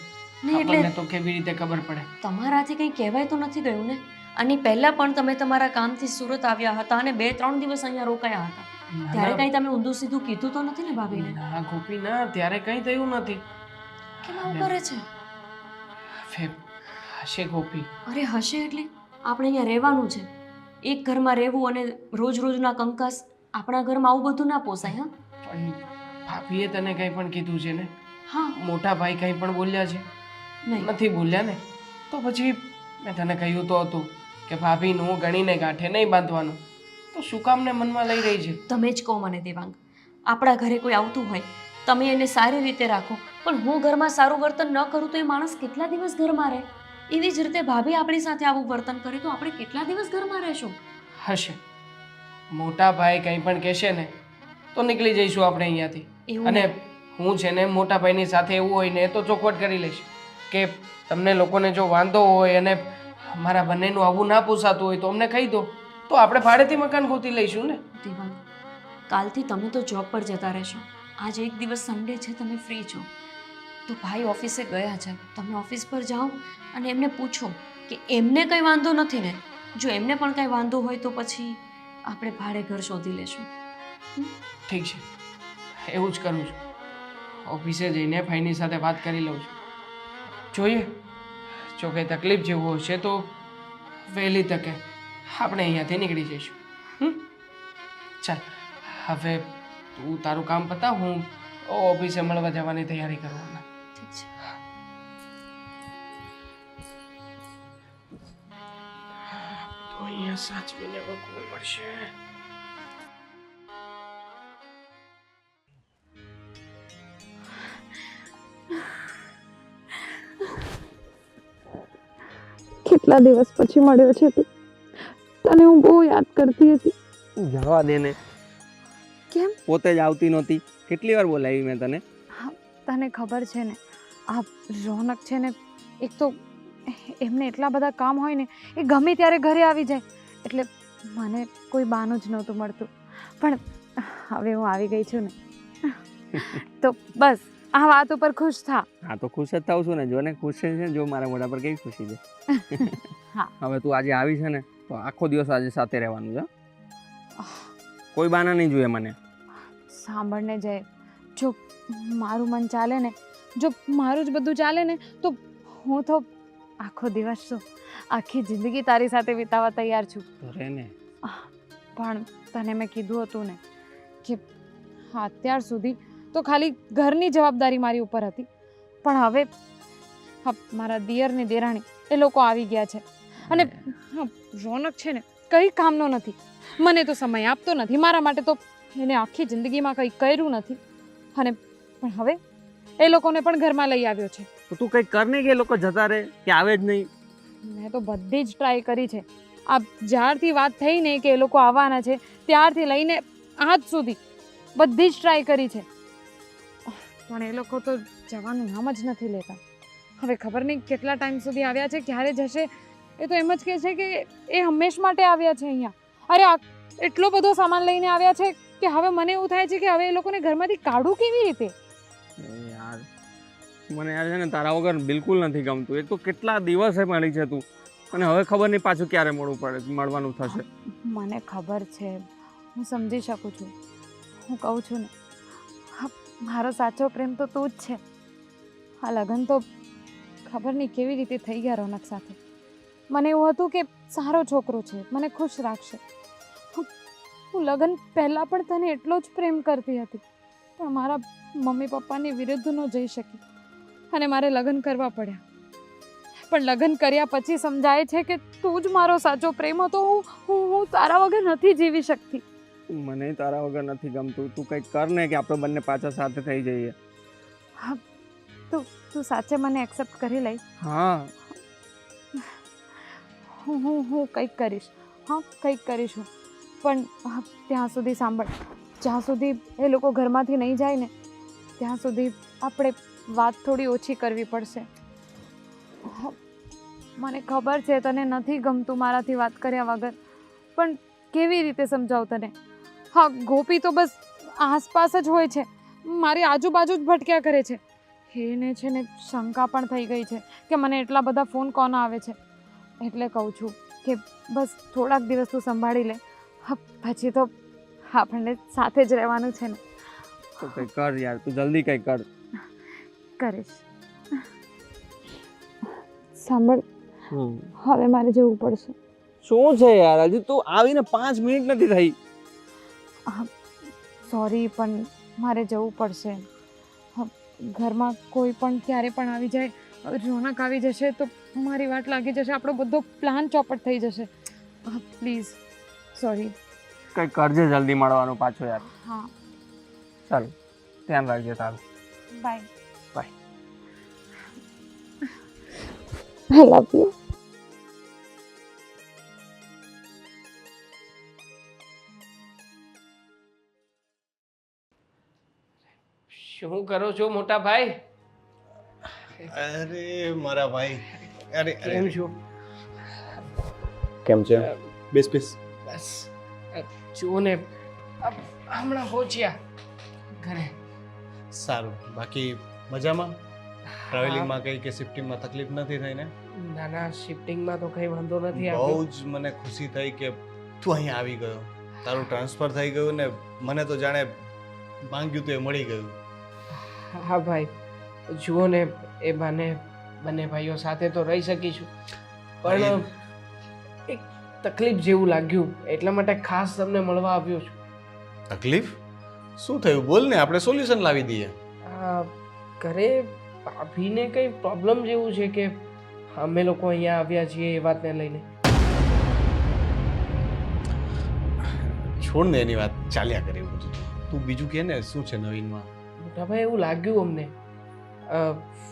નહીં એટલે આપણને તો કેવી રીતે ખબર પડે? તમારાથી કંઈ કહેવાય તો નથી ગયું ને? આની પહેલા પણ તમે તમારા કામથી સુરત આવ્યા હતા અને 2-3 દિવસ અહીંયા રોકાયા હતા. ત્યારે કંઈ તમે ઊંધું સીધું કીધું તો નથી ને ભાભીને? ના ગોપી ના, ત્યારે કંઈ થયું નથી. કેમ આવું કરે છે? હશે ગોપી. અરે હશે એટલે આપણે અહીંયા રહેવાનું છે. એક ઘરમાં રહેવું અને રોજ રોજના કંકાસ, આપણા ઘરમાં આવું બધું ના પોસાય. હા પણ ભાભીએ તને કંઈ પણ કીધું છે ને? હા મોટા ભાઈ કંઈ પણ બોલ્યા છે? નહીં નથી બોલ્યા ને? તો પછી મેં તને કહ્યું તો હતું કે ભાભીનું ગણીને ગાંઠે નહીં બાંધવાનું. તો શું કામને મનમાં લઈ રહી છે? તમે જ કહો મને દેવાંગ, આપણા ઘરે કોઈ આવતું હોય તમે એને સારી રીતે રાખો, પણ હું ઘરમાં સારું વર્તન ન કરું તો એ માણસ કેટલા દિવસ ઘરમાં રહે? એવી જ રીતે ભાભી આપણી સાથે આવું વર્તન કરે તો આપણે કેટલા દિવસ ઘરમાં રહેશું? હશે. મોટા ભાઈ કંઈ પણ કહેશે ને તો નીકળી જઈશું આપણે અહીંયાથી. એવું અને હું છે ને મોટા ભાઈની સાથે એવું હોય ને તો ચોખવટ કરી લઈશ કે તમને લોકોને જો વાંધો હોય અને મારા બંનેનું આવું ના પોસાતું હોય તો અમને કહી દો, તો આપણે ભાડેથી મકાન ગોતી લઈશું ને. દેવાંગ, કાલથી તમે તો જોબ પર જતા રહેશો. આજે એક દિવસ સન્ડે છે, તમે ફ્રી છો તો ભાઈ ઓફિસે ગયા છે, તમે ઓફિસ પર જાઓ અને એમને પૂછો કે એમને કંઈ વાંધો નથી ને? જો એમને પણ કંઈ વાંધો હોય તો પછી આપણે ભાડે ઘર શોધી લેશું. ઠીક છે, એવું જ કરું છું. ઓફિસે જઈને ભાઈની સાથે વાત કરી લઉં છું. જોઈએ, જો કંઈ તકલીફ જેવું હશે તો વહેલી તકે આપણે અહીંયાથી નીકળી જઈશું. ચાલ હવે તું તારું કામ પતાવ, હું ઓફિસે મળવા જવાની તૈયારી કરું. સાચવીને મૂકવું પડશે. કેટલા દિવસ પછી મળ્યો છે તું. તને હું બહુ યાદ કરતી હતી. જવા દે ને. કેમ? પોતે જ આવતી નહોતી. કેટલી વાર બોલાવી મેં તને? તને ખબર છે ને આ રોનક છે ને, એક તો એમને એટલા બધા કામ હોય ને, એ ગમે ત્યારે ઘરે આવી જાય, એટલે મને કોઈ બહાનું જ નહોતું મળતું. પણ હવે હું આવી ગઈ છું ને, તો બસ આ વાત ઉપર ખુશ થા. હા તો ખુશ જ થાઉં છું ને. જો ને ખુશ છે ને, જો મારા મોઢા પર કેવી ખુશી છે. હા. હવે તું આજે આવી છે ને, તો આખો દિવસ આજે સાથે રહેવાનું છે. કોઈ બાના નહીં જોઈએ મને. સાંભળને જય, જો મારું મન ચાલે ને, જો મારું જ બધું ચાલે ને, તો હું તો આખો દિવસ શું, આખી જિંદગી તારી સાથે વિતાવવા તૈયાર છું. તો રહે ને. પણ તને મેં કીધું હતું ને કે અત્યાર સુધી તો ખાલી ઘરની જવાબદારી મારી ઉપર હતી, પણ હવે મારા દિયર ને દેરાણી એ લોકો આવી ગયા છે, અને રોનક છે ને કંઈ કામનો નથી. મને તો સમય આપતો નથી, મારા માટે તો એને આખી જિંદગીમાં કંઈ કર્યું નથી, અને પણ હવે એ લોકોને પણ ઘરમાં લઈ આવ્યો છે. તો તું કંઈક કર ને કે એ લોકો જતા રહે કે આવે જ નહીં. મેં તો બધી જ ટ્રાય કરી છે. આ જ્યારથી વાત થઈ ને કે એ લોકો આવવાના છે, ત્યારથી લઈને આજ સુધી બધી જ ટ્રાય કરી છે, પણ એ લોકો તો જવાનું નામ જ નથી લેતા. હવે ખબર નહીં કેટલા ટાઈમ સુધી આવ્યા છે, ક્યારે જશે. એ તો એમ જ કહે છે કે એ હંમેશ માટે આવ્યા છે અહીંયા. અરે એટલો બધો સામાન લઈને આવ્યા છે કે હવે મને એવું થાય છે કે હવે એ લોકોને ઘરમાંથી કાઢું કેવી રીતે. યાર મને યાર છે ને તારા વગર બિલકુલ નથી ગમતું. એક તો કેટલા દિવસે મળી છે તું, અને હવે ખબર નહીં પાછું ક્યારે મળવાનું થશે. મને ખબર છે, હું સમજી શકું છું. હું કહું છું ને, મારો સાચો પ્રેમ તો તું જ છે. આ લગ્ન તો ખબર નહીં કેવી રીતે થઈ ગયા રોનક સાથે. મને એવું હતું કે સારો છોકરો છે, મને ખુશ રાખશે. હું લગ્ન પહેલાં પણ તને એટલો જ પ્રેમ કરતી હતી, પણ મારા મમ્મી પપ્પાની વિરુદ્ધ ન જઈ શકી અને મારે લગ્ન કરવા પડ્યા. પણ લગ્ન કર્યા પછી સમજાય છે કે તું જ મારો સાચો પ્રેમ હતો. હું તારા વગર નથી જીવી શકતી. મને તારા વગર નથી ગમતું. તું કંઈક કર ને કે આપણે બંને પાછા સાથે થઈ જઈએ. હા, તું સાચે મને એક્સેપ્ટ કરી લઈ. હા, હું કંઈક કરીશ. હા, કંઈક કરીશું. પણ ત્યાં સુધી સાંભળ, જ્યાં સુધી એ લોકો ઘરમાંથી નહીં જાય ને, ત્યાં સુધી આપણે વાત થોડી ઓછી કરવી પડશે. મને ખબર છે તને નથી ગમતું મારાથી વાત કર્યા વગર, પણ કેવી રીતે સમજાવું તને. હા, ગોપી તો બસ આસપાસ જ હોય છે, મારી આજુબાજુ જ ભટક્યા કરે છે. એને છે ને શંકા પણ થઈ ગઈ છે કે મને એટલા બધા ફોન કોણ આવે છે. એટલે કહું છું કે બસ થોડાક દિવસ તું સંભાળી લે, પછી તો આપણને સાથે જ રહેવાનું છે ને. તો કંઈક કર યાર, તું જલ્દી કંઈક કર. કરીશ. સાંભળ, હવે મારે જવું પડશે. શું છે યાર, હજી તું આવીને 5 મિનિટ નથી થઈ. સોરી, પણ મારે જવું પડશે. ઘરમાં કોઈ પણ ક્યારે પણ આવી જાય, રોનક આવી જશે તો મારી વાટ લાગી જશે, આપણો બધો પ્લાન ચોપટ થઈ જશે. Please, sorry. કંઈક કરજે જલ્દી મળવાનું પાછો યાર. હા, ચાલ, ધ્યાન રાખજે તારું. Bye. Bye. I love you. શું કરો છો મોટા ભાઈ? અરે મારા ભાઈ, અરે કેમ છો? કેમ છે? બેસ બેસ. બસ જુઓ ને, હમણાં પહોંચ્યા ઘરે. સારું. બાકી મજામાં? ટ્રાવેલિંગમાં કઈ કે શિફ્ટિંગમાં તકલીફ નથી થઈ ને? ના ના, શિફ્ટિંગમાં તો કંઈ વાંધો નથી બહુ આવ્યો. જ મને ખુશી થઈ કે તું અહીંયા આવી ગયો, તારું ટ્રાન્સફર થઈ ગયું ને મને તો જાણે માંગ્યું તો એ મળી ગયું. હા ભાઈ, જુઓ ને, એ બંને ભાઈઓ સાથે તો રહી શકીશું, પણ એક તકલીફ જેવું લાગ્યું, એટલા માટે ખાસ તમને મળવા આવ્યો છું. તકલીફ? શું થયું? બોલ ને, આપણે સોલ્યુશન લાવી દઈએ. ઘરે ભાભીને કંઈ પ્રોબ્લેમ જેવું છે કે અમે લોકો અહીંયા આવ્યા છીએ એ વાતને લઈને. છોડ ને એની વાત, ચાલ્યા કરે એવું બધું. તું બીજું કે ને, શું છે નવીનમાં? મોટાભાઈ એવું લાગ્યું અમને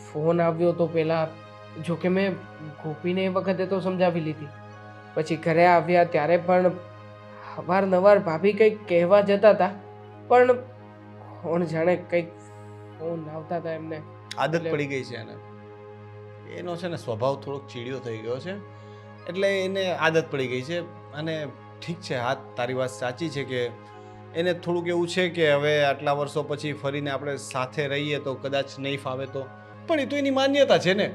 ફોન આવ્યો તો પહેલાં, જોકે મેં ગોપીને એ વખતે તો સમજાવી લીધી, પછી ઘરે આવ્યા ત્યારે પણ અવારનવાર ભાભી કંઈક કહેવા જતા હતા, પણ કોણ જાણે કંઈક ફોન આવતા હતા એમને. આદત પડી ગઈ છે એને. એનો છે ને સ્વભાવ થોડોક ચીડિયો થઈ ગયો છે, એટલે એને આદત પડી ગઈ છે. અને ઠીક છે, હા તારી વાત સાચી છે કે એને થોડુંક એવું છે કે હવે આટલા વર્ષો પછી ફરીને આપણે સાથે રહીએ તો કદાચ નહીં ફાવે તો, પણ એ તો એની માન્યતા છે ને.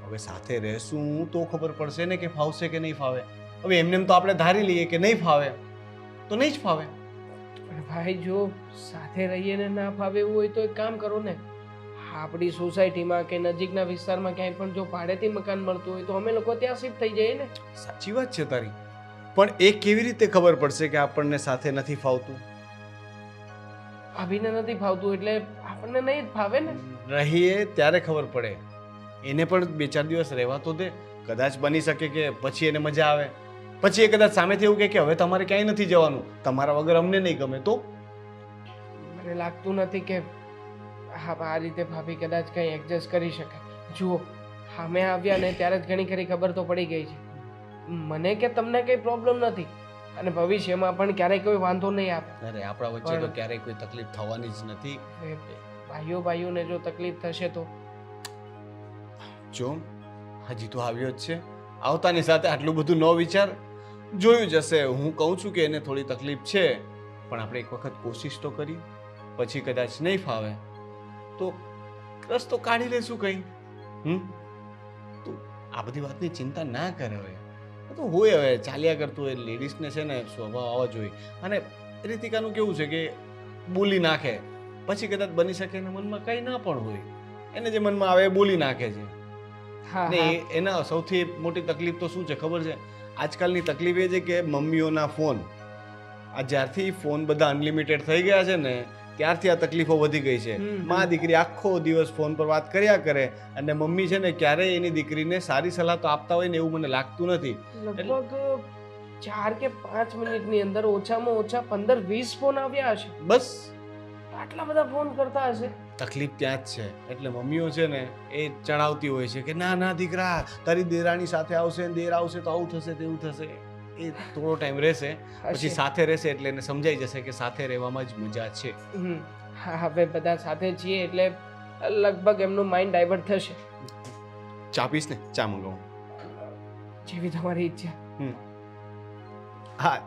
હવે સાથે રહેશું તો ખબર પડશે ને કે ફાવશે કે નહીં ફાવે. હવે એમને તો આપણે ધારી લઈએ કે નહીં ફાવે તો નહીં જ ફાવે. પણ ભાઈ જો સાથે રહીએ ને ના ફાવે એવું હોય તો એક કામ કરો ને, આપણી સોસાયટીમાં કે નજીકના વિસ્તારમાં ક્યાંય પણ જો ભાડેથી મકાન મળતું હોય તો અમે લોકો ત્યાં શિફ્ટ થઈ જઈએ ને. સાચી વાત છે તારી, પણ એ કેવી રીતે ખબર પડશે કે આપણને સાથે નથી ફાવતું? ભાભીને નથી ફાવતું એટલે આપણને નહીં જ ફાવે ને. રહીએ ત્યારે ખબર પડે. એને પણ 2-4 દિવસ રહેવા તો દે, કદાચ બની શકે કે પછી એને મજા આવે, પછી એ કદાચ સામેથી એવું કહે કે હવે તમારે ક્યાંય નથી જવાનું, તમારા વગર અમને નહીં ગમે તો? મને લાગતું નથી કે આ રીતે ભાભી કદાચ કંઈ એડજસ્ટ કરી શકે. જુઓ, અમે આવ્યા ને ત્યારે જ ઘણી ખરી ખબર તો પડી ગઈ છે. મને કે તમને કંઈ પ્રોબ્લેમ નથી અને ભવિષ્યમાં પણ ક્યારેય કોઈ વાંધો નહીં આવે. અરે આપણા વચ્ચે તો ક્યારેય કોઈ તકલીફ થવાની જ નથી. ભાઈઓને જો તકલીફ થશે તો જો હજી તો આવ્યો જ છે, આવતાની સાથે આટલું બધું ન વિચાર, જોયું જશે. હું કહું છું કે એને થોડી તકલીફ છે, પણ આપણે એક વખત કોશિશ તો કરી, પછી કદાચ નહીં ફાવે તો રસ્તો કાઢી લેશું કંઈ. તો આ બધી વાતની ચિંતા ના કરે. હવે તો હોય, હવે ચાલ્યા કરતું હોય. લેડીઝને છે ને સ્વભાવ આવવા જોઈએ. અને રીતિકાનું કેવું છે કે બોલી નાખે, પછી કદાચ બની શકે એના મનમાં કંઈ ના પણ હોય, એને જે મનમાં આવે એ બોલી નાખે છે. ને એના સૌથી મોટી તકલીફ તો શું છે ખબર છે? આજકાલની તકલીફ એ છે કે મમ્મીઓના ફોન, આ જ્યારથી ફોન બધા અનલિમિટેડ થઈ ગયા છે ને ત્યારથી આ તકલીફો વધી ગઈ છે. માં દીકરી આખો દિવસ ફોન પર વાત કર્યા કરે અને મમ્મી છે ને ક્યારેય એની દીકરીને સારી સલાહ તો આપતા હોય ને એવું મને લાગતું નથી. લગભગ 4 કે 5 મિનિટની અંદર ઓછામાં ઓછા 15-20 ફોન આવ્યા હશે. બસ આટલા બધા ફોન કરતા હશે. તકલીફ ત્યાં જ છે. એટલે મમ્મીઓ છે ને એ ચડાવતી હોય છે કે ના ના દીકરા, તારી દેરાણી સાથે આવશે, દેર આવશે તો આવું થશે તેવું થશે. એ થોડો ટાઈમ રહેશે, પછી સાથે રહેશે એટલે એને સમજાઈ જશે કે સાથે રહેવામાં જ મજા છે. હવે બધા સાથે છીએ એટલે લગભગ એમનું માઇન્ડ ડાયવર્ટ થશે. ચા પીશ ને? ચા મંગાવું? જેવી તમારી ઈચ્છા. હા,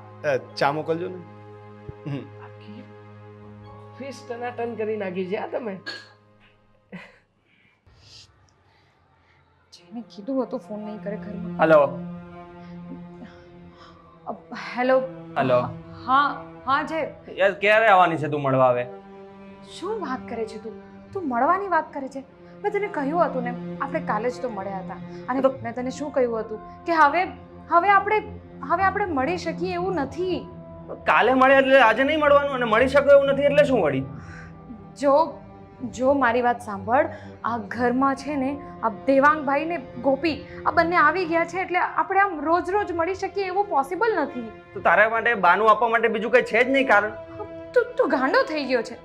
ચા મોકલજો ને. ફીસ ટનાટન કરી નાખી છે આ તમે. જેને કીધું હતું ફોન નહીં કરે ઘરમાં. Hello hello. હલો. હા હા જે યાર ક્યારે આવવાની છે તું મળવા? આવે શું વાત કરે છે તું? તું મળવાની વાત કરે છે? મેં તને કહ્યું હતું ને, આપણે કાલે જ તો મળ્યા હતા. અને મેં તને શું કહ્યું હતું કે હવે આપણે મળી શકીએ એવું નથી. કાલે મળે એટલે આજે નહીં મળવાનું, અને મળી શકો એવું નથી એટલે શું વળી? જો મારી વાત સાંભળ, આ ઘરમાં છે ને આ દેવાંગભાઈ ને ગોપી આ બંને આવી ગયા છે એટલે આપણે આમ રોજ મળી શકીએ એવું પોસિબલ નથી. તો તારા માટે બાનું આપવા માટે બીજું કંઈ છે જ નહીં કારણ. તું ગાંડો થઈ ગયો છે.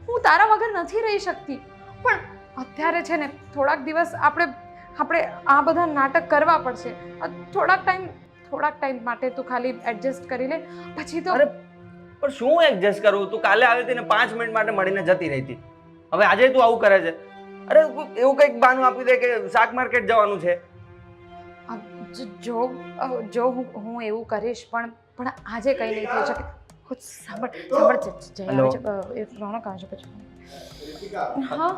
હું તારા વગર નથી રહી શકતી, પણ અત્યારે છે ને થોડાક દિવસ આપણે આ બધા નાટક કરવા પડશે. થોડાક ટાઈમ માટે તું ખાલી એડજસ્ટ કરી લે, પછી તો. અરે પણ શું એડજસ્ટ કરું? તું કાલે આવી હતી ને 5 મિનિટ માટે મળીને જતી રહી હતી, હવે આજે તું આવું કરે છે? અરે એવું કંઈક બાનું આપી દે કે શાક માર્કેટ જવાનું છે. જો હું એવું કરીશ પણ આજે કંઈ નહીં થઈ શકે. સાંભળ રોનક આવશે પછી. હા,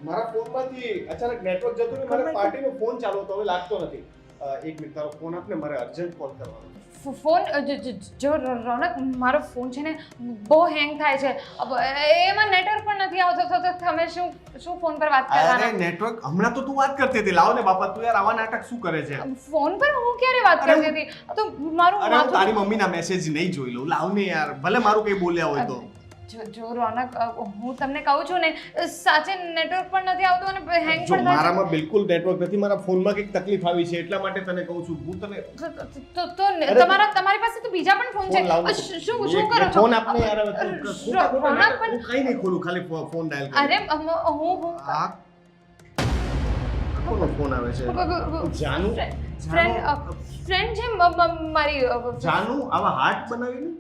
મારા ફોનમાંથી અચાનક નેટવર્ક જતું ને મારા પાર્ટીનો ફોન ચાલુ હતો, હવે લાગતો નથી. 1 મિનિટ તારો ફોન આપને, મારે અર્જન્ટ કોલ કરવાનો. ફોન જો રોનક, મારો ફોન છે ને બહુ હેંગ થાય છે, એમાં નેટવર્ક પણ નથી આવતો. તો તમે શું ફોન પર વાત કરવાના? અરે નેટવર્ક હમણાં તો તું વાત કરતી હતી. લાવ ને બાપા, તું યાર આવા નાટક શું કરે છે? ફોન પર હું ક્યારે વાત કરતી હતી? તો મારું તારી મમ્મીના મેસેજ નહીં જોઈ લઉં. લાવ ને યાર, ભલે મારું કઈ બોલ્યા હોય તો. જો રોનક, હું તમને કહું છું ને, સાચે નેટવર્ક પણ નથી આવતું અને હેંગ જો પણ થાય મારામાં બિલકુલ નેટવર્ક નથી, મારા ફોનમાં કંઈક તકલીફ આવી છે એટલા માટે તને કહું છું. હું તને છે. તો તમારી પાસે તો બીજા પણ ફોન ફોન લાવું છે. છું. શું કરો છો? ફોન આપને યાર, હવે તું ખોટા ખોટા રોનક નાટક- પણ- હું કંઈ નહીં ખોલું, ખાલી ફોન ડાયલ કરું. અરે હું આ કોનો ફોન આવે છે? જાનુ ફ્રેન્ડ છે મારી. જાનુ આવા હાર્ટ બનાવીને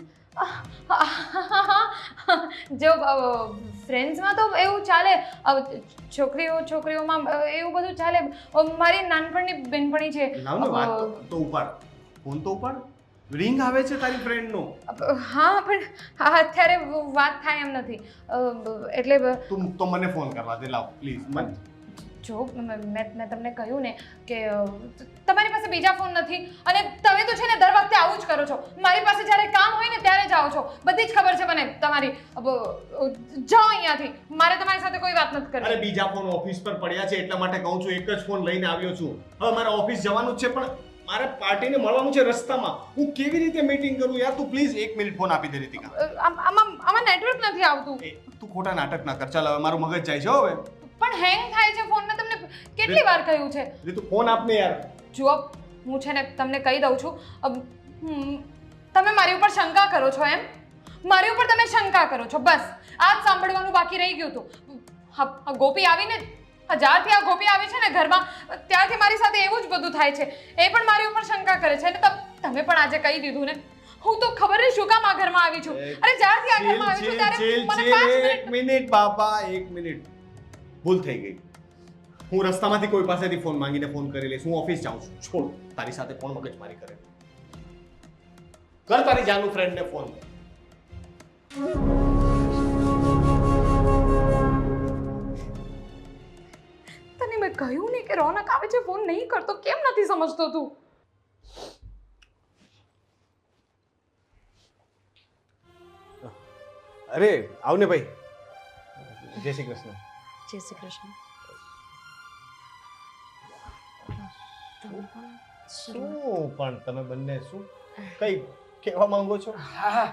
જો ફ્રેન્ડ્સમાં તો એવું ચાલે, છોકરીઓમાં એવું બધું ચાલે. મારી નાનપણની બેનપણી છે. લાવ ને વાત તો ઉપાડ, ફોન તો ઉપાડ. રિંગ આવે છે તારી ફ્રેન્ડનો. હા પણ અત્યારે વાત થાય એમ નથી, એટલે તું તો મને ફોન કરવા દે, લાવ પ્લીઝ. મને જો મેં તમને કહ્યું ને કે તમારી પાસે બીજા ફોન નથી અને તમે તો છે ને દર વખતે આવું જ કરો છો. મારી પાસે જ્યારે કામ હોય ને ત્યારે જાઓ છો. બધી જ ખબર છે મને તમારી. જાઓ અહીંયાથી, મારે તમારી સાથે કોઈ વાત નથી અરે કરવી. બીજા ફોન ઓફિસ પર પડ્યા છે એટલા માટે કહું છું, એક જ ફોન લઈને આવ્યો છું. હવે મારે ઓફિસ જવાનું જ છે, પણ મારે પાર્ટીને મળવાનું છે રસ્તામાં. હું કેવી રીતે મીટિંગ કરું યાર? તું પ્લીઝ 1 મિનિટ ફોન આપી દે રીતિકા. આમાં નેટવર્ક નથી આવતું. તું ખોટા નાટક ના કર. ચાલ હવે મારું મગજ જાય છે હવે. પણ હેંગ થાય છે ફોન. મેં તમને કેટલી વાર કહ્યું છે. તું ફોન આપને યાર. જુઓ, હું છે ને તમને કહી દઉં છું, તમે મારી ઉપર શંકા કરો છો એમ? મારી ઉપર તમે શંકા કરો છો, બસ આ જ સાંભળવાનું બાકી રહી ગયું હતું. ગોપી આવીને જ્યારથી આ ગોપી આવી છે ને ઘરમાં, ત્યારથી મારી સાથે એવું જ બધું થાય છે. એ પણ મારી ઉપર શંકા કરે છે અને તમે પણ આજે કહી દીધું ને. હું તો ખબર નહીં શું કામ આ ઘરમાં આવી છું. અરે જ્યારથી આ ઘરમાં આવી છું ત્યારે મને 5 1 મિનિટ બાપા, 1 મિનિટ. ભૂલ થઈ ગઈ. હું રસ્તામાંથી કોઈ પાસેથી ફોન માંગીને ફોન કરી લઈશ. હું ઓફિસ જાઉં છું. છોડ તારી સાથે કોણ મગજમારી કરે. કર તારી જાનુ ફ્રેન્ડને ફોન. તને મેં કહ્યું ને કે રોનક આવે છે, ફોન નહીં કરતો. કેમ નથી સમજતો તું? અરે આવને ભાઈ. જય શ્રી કૃષ્ણ. જય શ્રી કૃષ્ણ. શું પણ તમે બંને શું કઈ કહેવા માંગો છો? હા હા,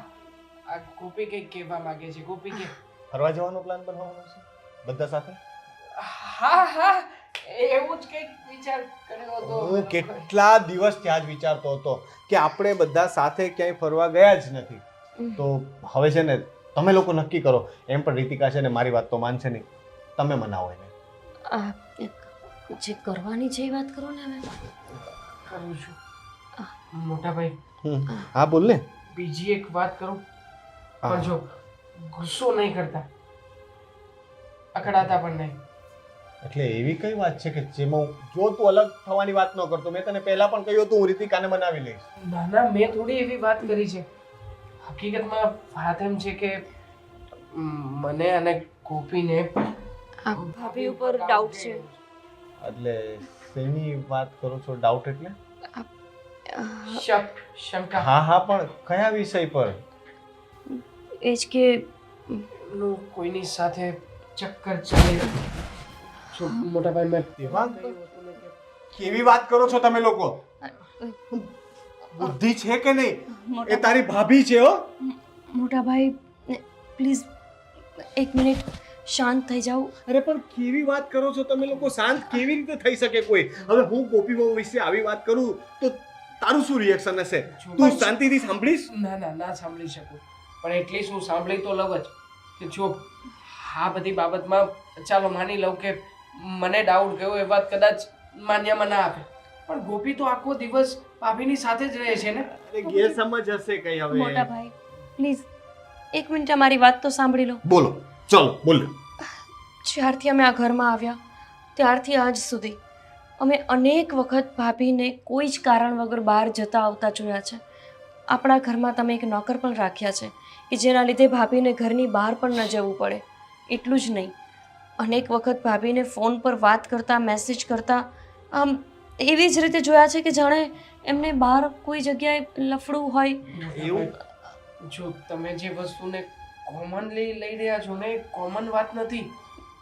આ ગોપી કંઈક કહેવા માંગે છે. ગોપી કે ફરવા જવાનો પ્લાન બનાવવાનો છે બધા સાથે? હા હા, એવું જ કંઈક વિચાર કર્યો હતો. હું કેટલા દિવસ ત્યાં જ વિચારતો હતો કે આપણે બધા સાથે ક્યાંય ફરવા ગયા જ નથી. તો હવે છે ને તમે લોકો નક્કી કરો. એમ પણ રીતિકા છે ને મારી વાત તો માનશે નહીં. તમે મનાવો એને. જે કરવાની છે એ વાત કરો ને. હવે કરું છું. મોટા ભાઈ, હા બોલ ને. બીજી એક વાત કરું, પણ જો ગુસ્સો નહીં કરતા, અકળાતા પણ નહીં. એટલે એવી કઈ વાત છે કે જેમાં જો તું અલગ થવાની વાત ન કરતો? મેં તને પહેલા પણ કહ્યું હતું હું રીતિકાને મનાવી લઈશ. ના ના, મેં થોડી એવી વાત કરી છે. હકીકતમાં વાત એમ છે કે મને અને ગોપીને ભાભી ઉપર ડાઉટ છે. એટલે શેની વાત કરો છો? ડાઉટ એટલે? શંકા. હા હા, પણ કયા વિષય પર? એ જ કે કોઈની સાથે ચક્કર ચાલે. મોટા ભાઈ, મેં દેવાંગ, કેવી વાત કરો છો તમે લોકો? બુદ્ધિ છે કે નહીં? એ તારી ભાભી છે હો. મોટા ભાઈ પ્લીઝ 1 મિનિટ શાંત થઈ જાઓ. અરે પણ કેવી વાત કરો છો તમે લોકો? શાંત કેવી રીતે થઈ શકે કોઈ? હવે હું ગોપી બહુ વિશે આવી વાત કરું તો તારું શું રિએક્શન હશે? તું શાંતિથી સાંભળીશ? ના ના, ના સાંભળી શકું, પણ એટલીસ્ટ હું સાંભળી તો લઉં જ. કે જો આ બધી બાબતમાં ચાલો માની લઉં કે મને ડાઉટ ગયો, એ વાત કદાચ માન્યમાં ના આપે, પણ ગોપી તો આખો દિવસ ભાભીની સાથે જ રહે છે ને. અરે ગેરસમજ હશે કઈ હવે. મોટા ભાઈ પ્લીઝ 1 મિનિટ મારી વાત તો સાંભળી લો. બોલો, ચલો બોલો. જ્યારથી અમે આ ઘરમાં આવ્યા ત્યારથી આજ સુધી અમે અનેક વખત ભાભીને કોઈ જ કારણ વગર બહાર જતા આવતા જોયા છે. આપણા ઘરમાં તમે એક નોકર પણ રાખ્યા છે કે જેના લીધે ભાભીને ઘરની બહાર પણ ન જવું પડે. એટલું જ નહીં, અનેક વખત ભાભીને ફોન પર વાત કરતા, મેસેજ કરતા એવી જ રીતે જોયા છે કે જાણે એમને બહાર કોઈ જગ્યાએ લફડું હોય. એવું જો તમે જે વસ્તુને કોમનલી લઈ રહ્યા છો ને, કોમન વાત નથી.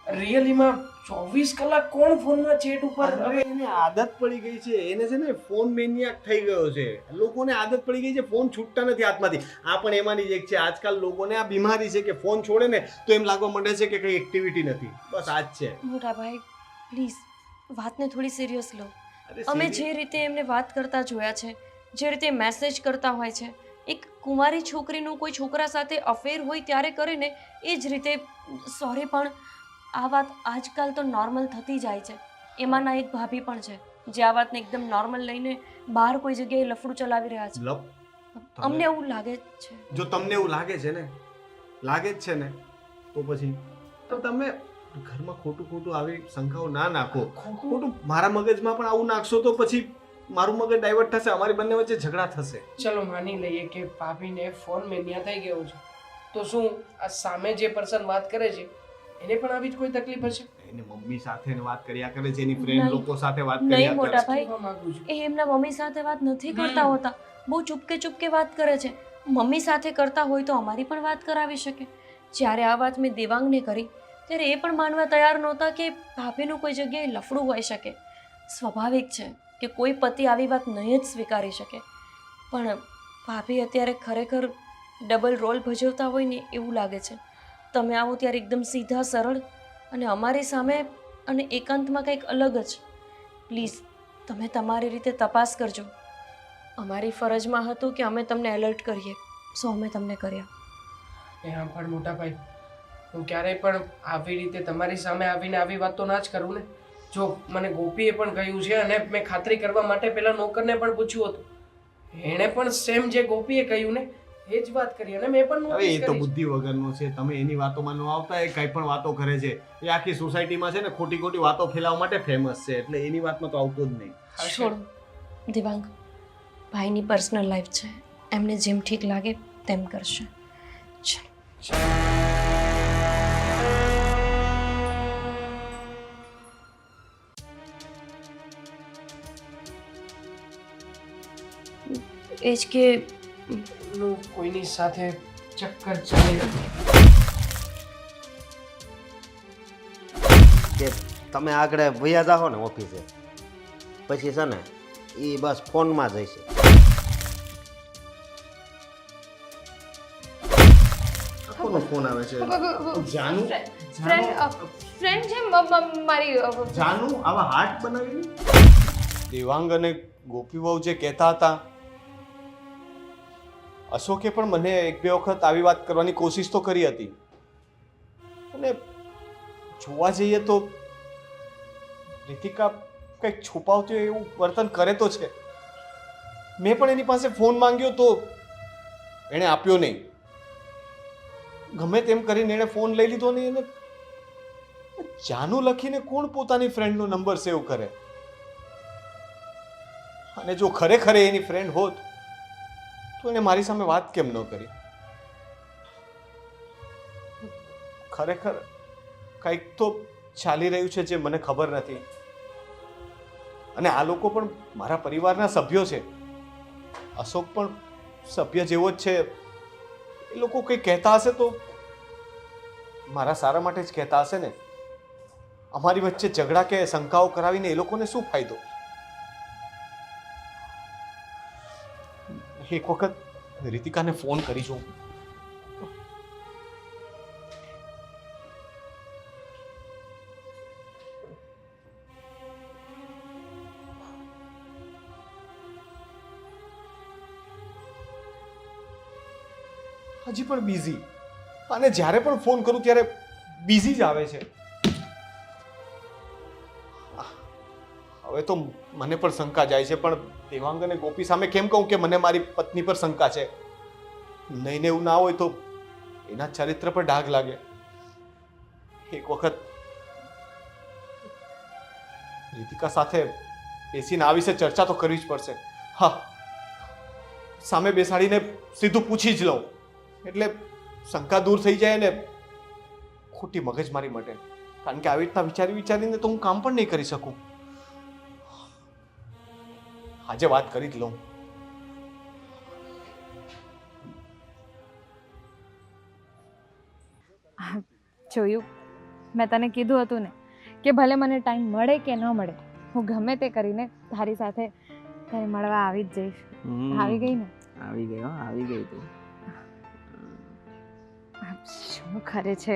રિયલીમાં 24 કલાક કોણ ફોનમાં ચેટ ઉપર અરે એને આદત પડી ગઈ છે, એને છે ને ફોન મેનિયાક થઈ ગયો છે. લોકોને આદત પડી ગઈ છે, ફોન છૂટતા નથી હાથમાંથી. આ પણ એમાંની જ એક છે. આજકાલ લોકોને આ બીમારી છે કે ફોન છોડે ને તો એમ લાગવા માંડે છે કે કઈ એક્ટિવિટી નથી. બસ આ જ છે. મોટા ભાઈ પ્લીઝ વાતને થોડી સિરિયસ લો. અરે અમે serious- જે રીતે એમને વાત કરતા જોયા છે, જે રીતે મેસેજ કરતા હોય છે, એક કુંવારી છોકરીનું કોઈ છોકરા સાથે અફેર હોય ત્યારે કરે ને એ જ રીતે સોરી, પણ આ વાત આજકાલ તો નોર્મલ થતી જાય છે. એમાંના એક ભાભી પણ છે જે આ વાતને એકદમ નોર્મલ લઈને બહાર કોઈ જગ્યાએ લફડું ચલાવી રહ્યા છે. અમને એવું લાગે છે. જો તમને એવું લાગે જ છે ને તો પછી તો તમે ઘરમાં ખોટું આવી શંકાઓ ના નાખો. ખોટું મારા મગજમાં પણ આવું નાખશો તો પછી મારું મગજ ડાયવર્ટ થશે, અમારી બંને વચ્ચે ઝઘડા થશે. ચલો માની લઈએ કે ભાભીને ફોન મેનિયા થઈ ગયો છે, તો શું આ સામે જે પર્સન વાત કરે છે એને પણ આવી જ કોઈ તકલીફ હશે? એને મમ્મી સાથે વાત કર્યા કરે છે, એની ફ્રેન્ડ નહીં. લોકો સાથે વાત નહીં કર્યા મોટા કરે ભાઈ, કહેવા માંગુ છું. એ એમના મમ્મી સાથે વાત નથી કરતા હોતા. બહુ ચૂપકે વાત કરે છે. મમ્મી સાથે કરતા હોય તો અમારી પણ વાત કરાવી શકે. જ્યારે આ વાત મેં દેવાંગને કરી ત્યારે એ પણ માનવા તૈયાર નહોતા કે ભાભીનું કોઈ જગ્યાએ લફડું હોઈ શકે. સ્વાભાવિક છે કે કોઈ પતિ આવી વાત નહીં જ સ્વીકારી શકે. પણ ભાભી અત્યારે ખરેખર ડબલ રોલ ભજવતા હોય ને એવું લાગે છે. તમે આવો ત્યારે એકદમ સીધા સરળ અને અમારી સામે અને એકાંતમાં કંઈક અલગ જ. પ્લીઝ તમે તમારી રીતે તપાસ કરજો. અમારી ફરજમાં હતું કે અમે તમને એલર્ટ કરીએ, સો અમે તમને કર્યા. એ હા પણ મોટા ભાઈ, હું ક્યારેય પણ આવી રીતે તમારી સામે આવીને આવી વાત તો ના જ કરું ને. જો મને ગોપીએ પણ કહ્યું છે અને મેં ખાતરી કરવા માટે પેલા નોકરને પણ પૂછ્યું હતું, એણે પણ સેમ જે ગોપીએ કહ્યું ને એ જ વાત કરી અને મેં પણ હવે નોટિસ એ તો કરી છે. બુદ્ધિ વગરનો છે. તમે એની વાતોમાં ન આવતા. એ કઈ પણ વાતો કરે છે. એ આખી સોસાયટીમાં છે ને ખોટી વાતો ફેલાવવા માટે ફેમસ છે, એટલે એની વાતમાં તો આવતો જ નહીં. છોડો દિવાંગ, ભાઈની પર્સનલ લાઈફ છે, એમને જેમ ઠીક લાગે તેમ કરશે. ચાલો. એ જ કે પેલું કોઈની સાથે ચક્કર ચાલે કે તમે આગળ વયા જાઓ ને ઓફિસે, પછી છે ને એ બસ ફોનમાં જ હશે. કોનો ફોન આવે છે? જાનુ ફ્રેન્ડ છે મારી. જાનુ આવા હાર્ટ બનાવી દેવાંગ અને ગોપીબાઉ જે કહેતા હતા, અશોકે પણ મને એક બે વખત આવી વાત કરવાની કોશિશ તો કરી હતી. અને જોવા જઈએ તો રીતિકા કંઈક છુપાવતી હોય એવું વર્તન કરે તો છે. મેં પણ એની પાસે ફોન માંગ્યો તો એણે આપ્યો નહીં. ગમે તેમ કરીને એણે ફોન લઈ લીધો ને એને જાનુ લખીને કોણ પોતાની ફ્રેન્ડનો નંબર સેવ કરે? અને જો ખરેખર એની ફ્રેન્ડ હોત તો એને મારી સામે વાત કેમ ન કરી? ખરેખર કંઈક તો ચાલી રહ્યું છે જે મને ખબર નથી. અને આ લોકો પણ મારા પરિવારના સભ્યો છે. અશોક પણ સભ્ય જેવો જ છે. એ લોકો કંઈ કહેતા હશે તો મારા સારા માટે જ કહેતા હશે ને. અમારી વચ્ચે ઝઘડા કે શંકાઓ કરાવીને એ લોકોને શું ફાયદો? એક વખત રીતિકાને ફોન કરીશું. હજી પણ બિઝી, અને જ્યારે પણ ફોન કરું ત્યારે બિઝી જ આવે છે. હવે તો મને પણ શંકા જાય છે, પણ દેવાંગ અને ગોપી સામે કેમ કહું કે મને મારી પત્ની પર શંકા છે? નહીં ને એવું ના હોય તો એના ચરિત્ર પર ડાઘ લાગે. એક વખત રીતિકા સાથે બેસીને આ વિશે ચર્ચા તો કરવી જ પડશે. હા, સામે બેસાડીને સીધું પૂછી જ લઉં, એટલે શંકા દૂર થઈ જાય ને ખોટી મગજમારી માટે. કારણ કે આવી રીતના વિચારીને તો હું કામ પણ નહીં કરી શકું. આજે વાત કરી જ લઉં. જોયું, મેં તને કીધું હતું ને કે ભલે મને ટાઈમ મળે કે ન મળે, હું ગમે તે કરીને તારી સાથે તારે મળવા આવી જ જઈશ. આવી ગઈ ને? આવી ગઈ, આવી ગઈ તું. શું ખરે છે,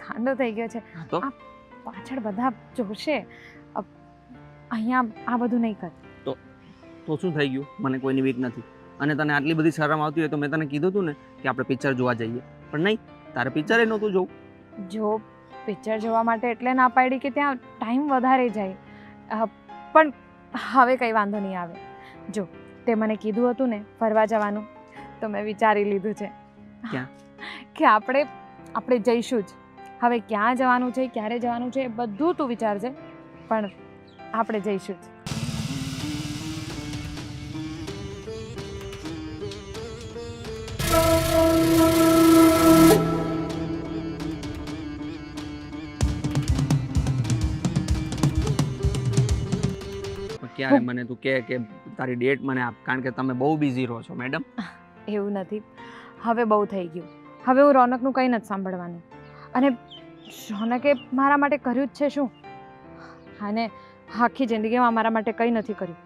ગાંડો થઈ ગયો છે. તો આ પાછળ બધા જોશે. અહીંયા આ બધું નહીં કર. તો શું થઈ ગયું? મને કોઈની બીક નથી. અને તને આટલી બધી શરમ આવતી હોય તો મેં તને કીધું હતું ને કે આપણે પિક્ચર જોવા જઈએ, પણ નહીં, તારે પિક્ચરે નહોતું જોવું. જો પિક્ચર જોવા માટે એટલે ના પાડી કે ત્યાં ટાઈમ વધારે જાય, પણ હવે કંઈ વાંધો નહીં આવે. જો તે મને કીધું હતું ને ફરવા જવાનું, તો મેં વિચારી લીધું છે ક્યાં? કે આપણે જઈશું જ. હવે ક્યાં જવાનું છે, ક્યારે જવાનું છે, એ બધું તું વિચારજે, પણ આપણે જઈશું જ. ક્યારે મને તું કે તારી ડેટ મને આપ, કારણ કે તમે બહુ બિઝી રહો છો મેડમ. એવું નથી, હવે બહુ થઈ ગયું. હવે હું રોનકનું કંઈ નથી સાંભળવાનું. અને રોનકે મારા માટે કર્યું જ છે શું? અને આખી જિંદગીમાં મારા માટે કંઈ નથી કર્યું.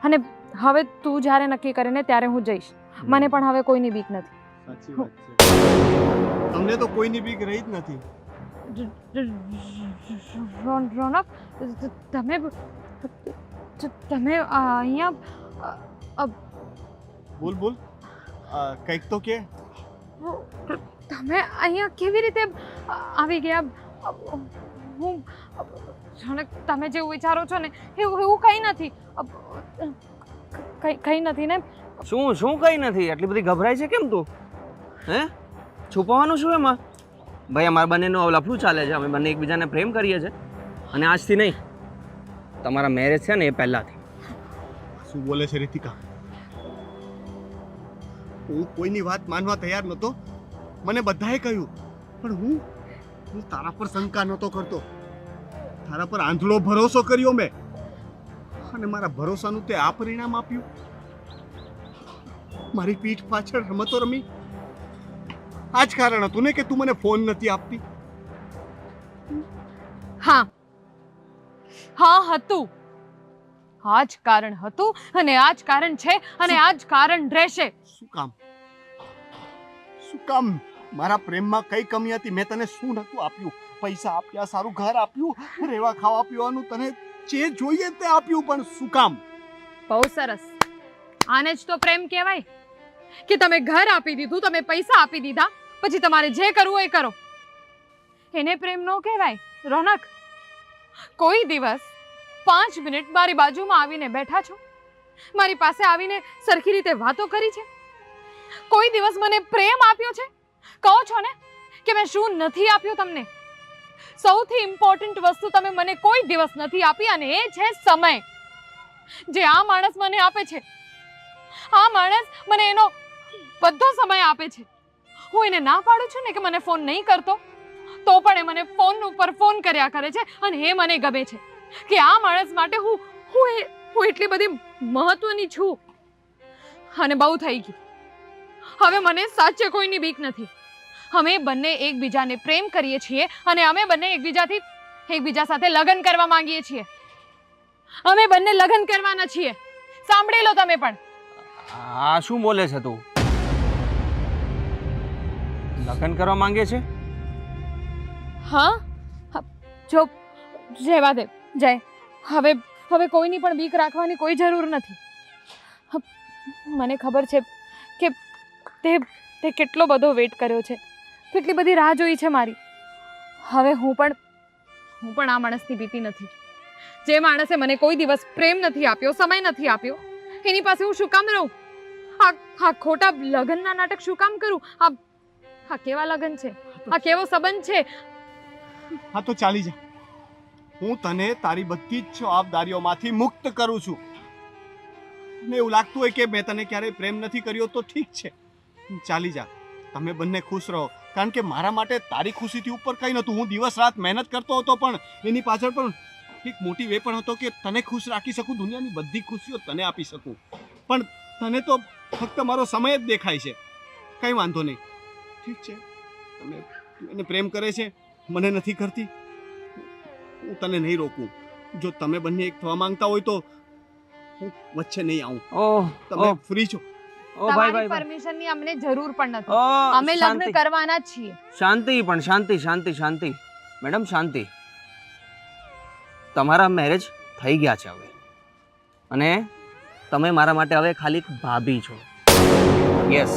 અને હવે તું જ્યારે નક્કી કરે ને ત્યારે હું જઈશ. મને પણ હવે કોઈની બીક નથી. સાચી વાત છે. તમને તો કોઈની બીક રહી જ નથી. રોનક, તમે અહીંયા બોલ બોલ, કંઈક તો કે. તમે અહીંયા કેવી રીતે આવી ગયા? હું રોનક, તમે જેવું વિચારો છો ને એવું કંઈ નથી. કંઈ નથી ને? શું કઈ નથી? આટલી બધી ગભરાય છે કેમ તું? હે, છુપાવવાનું શું એમાં? ભાઈ, અમારા બંનેનું લફડું ચાલે છે, અમે બંને એકબીજાને પ્રેમ કરીએ છીએ, અને આજથી નહીં, તમારા મેરેજ છે ને એ પહેલાથી. શું બોલે છે રીતિકા? હું કોઈની વાત માનવા તૈયાર નહોતો. મને બધાએ કહ્યું, પણ હું તારા પર શંકા નહોતો કરતો. તારા પર આંધળો ભરોસો કર્યો મેં, અને મારા ભરોસાનું તે આ પરિણામ આપ્યું. મારી પીઠ પાછળ રમતો રમી. આ જ કારણ હતું ને કે તું મને ફોન નથી આપતી. હા હતું. આ જ કારણ હતું, અને આ જ કારણ છે, અને આ જ કારણ રહેશે. શું કામ મારા પ્રેમમાં કઈ કમી હતી? મેં તને શું નતું આપ્યું? પૈસા આપ્યા, સારું ઘર આપ્યું, રહેવા ખાવા પીવાનું તને જે જોઈએ તે આપ્યું, પણ શું કામ? બહુ સરસ. આને જ તો પ્રેમ કહેવાય, કે તમે ઘર આપી દીધું, તમે પૈસા આપી દીધા, પછી તમારે જે કરવું હોય એ કરો. એને પ્રેમ ન કહેવાય રોનક. કોઈ દિવસ 5 મિનિટ મારી બાજુમાં આવીને બેઠા છો, મારી પાસે આવીને સરખી રીતે વાતો કરી છે? કોઈ દિવસ મને પ્રેમ આપ્યો છે? કહો છો ને કે મેં શું નથી આપ્યું તમને? સૌથી ઇમ્પોર્ટન્ટ વસ્તુ તમે મને કોઈ દિવસ નથી આપી, અને એ છે સમય. જે આ માણસ મને આપે છે, આ માણસ મને એનો બધો સમય આપે છે. હું એને ના પાડું છું ને કે મને ફોન નહીં કરતો, તો પણ એ મને ફોન ઉપર ફોન કર્યા કરે છે, અને એ મને ગમે છે કે આ માણસ માટે હું એટલી બધી મહત્વની છું. અને બહુ થઈ ગયું. હવે મને સાચે કોઈની બીક નથી. અમે બંને એકબીજાને પ્રેમ કરીએ છીએ, અને અમે બંને એકબીજા સાથે લગ્ન કરવા માંગીએ છીએ. અમે બંને લગ્ન કરવાના છીએ. સાંભળી લો તમે પણ. આ શું બોલે છે તું? લગ્ન કરવા માંગે છે? હા, જો રહેવા દે જય. હવે કોઈની પણ બીક રાખવાની કોઈ જરૂર નથી. મને ખબર છે કે તે કેટલો બધો વેઇટ કર્યો છે, કેટલી બધી રાહ જોઈ છે મારી. હવે હું પણ આ માણસની બીતી નથી. જે માણસે મને કોઈ દિવસ પ્રેમ નથી આપ્યો, સમય નથી આપ્યો, એની પાસે હું શું કામ રહું? આ ખોટા લગ્નના નાટક શું કામ કરું? આ કેવા લગ્ન છે? આ કેવો સંબંધ છે? હા તો ચાલી જા. હું તને તારી બધી જ જવાબદારીઓમાંથી મુક્ત કરું છું. ને એવું લાગતું હોય કે મેં તને ક્યારેય પ્રેમ નથી કર્યો તો ઠીક છે, ચાલી જા. તમે બંને ખુશ રહો, કારણ કે મારા માટે તારી ખુશીથી ઉપર કંઈ નહોતું. હું દિવસ રાત મહેનત કરતો હતો, પણ એની પાછળ પણ એક મોટી એ પણ હતો કે તને ખુશ રાખી શકું, દુનિયાની બધી ખુશીઓ તને આપી શકું. પણ તને તો ફક્ત મારો સમય જ દેખાય છે. કંઈ વાંધો નહીં, ઠીક છે. તમે એને પ્રેમ કરે છે, મને નથી કરતી, હું તને નહીં રોકું. જો તમે બંને એક થવા માંગતા હોય તો હું વચ્ચે નહીં આવું. ઓહ તમે ઓહ ફ્રી છો. ઓ ભાઈ તમારી ભાઈ પરમિશન ની અમને જરૂર પણ નથી. ઓ અમે લગ્ન કરવાના જ છીએ. શાંતિ પણ શાંતિ શાંતિ શાંતિ મેડમ શાંતિ. તમારા મેરેજ થઈ ગયા છે હવે અને તમે મારા માટે હવે ખાલી એક ભાભી છો. યસ,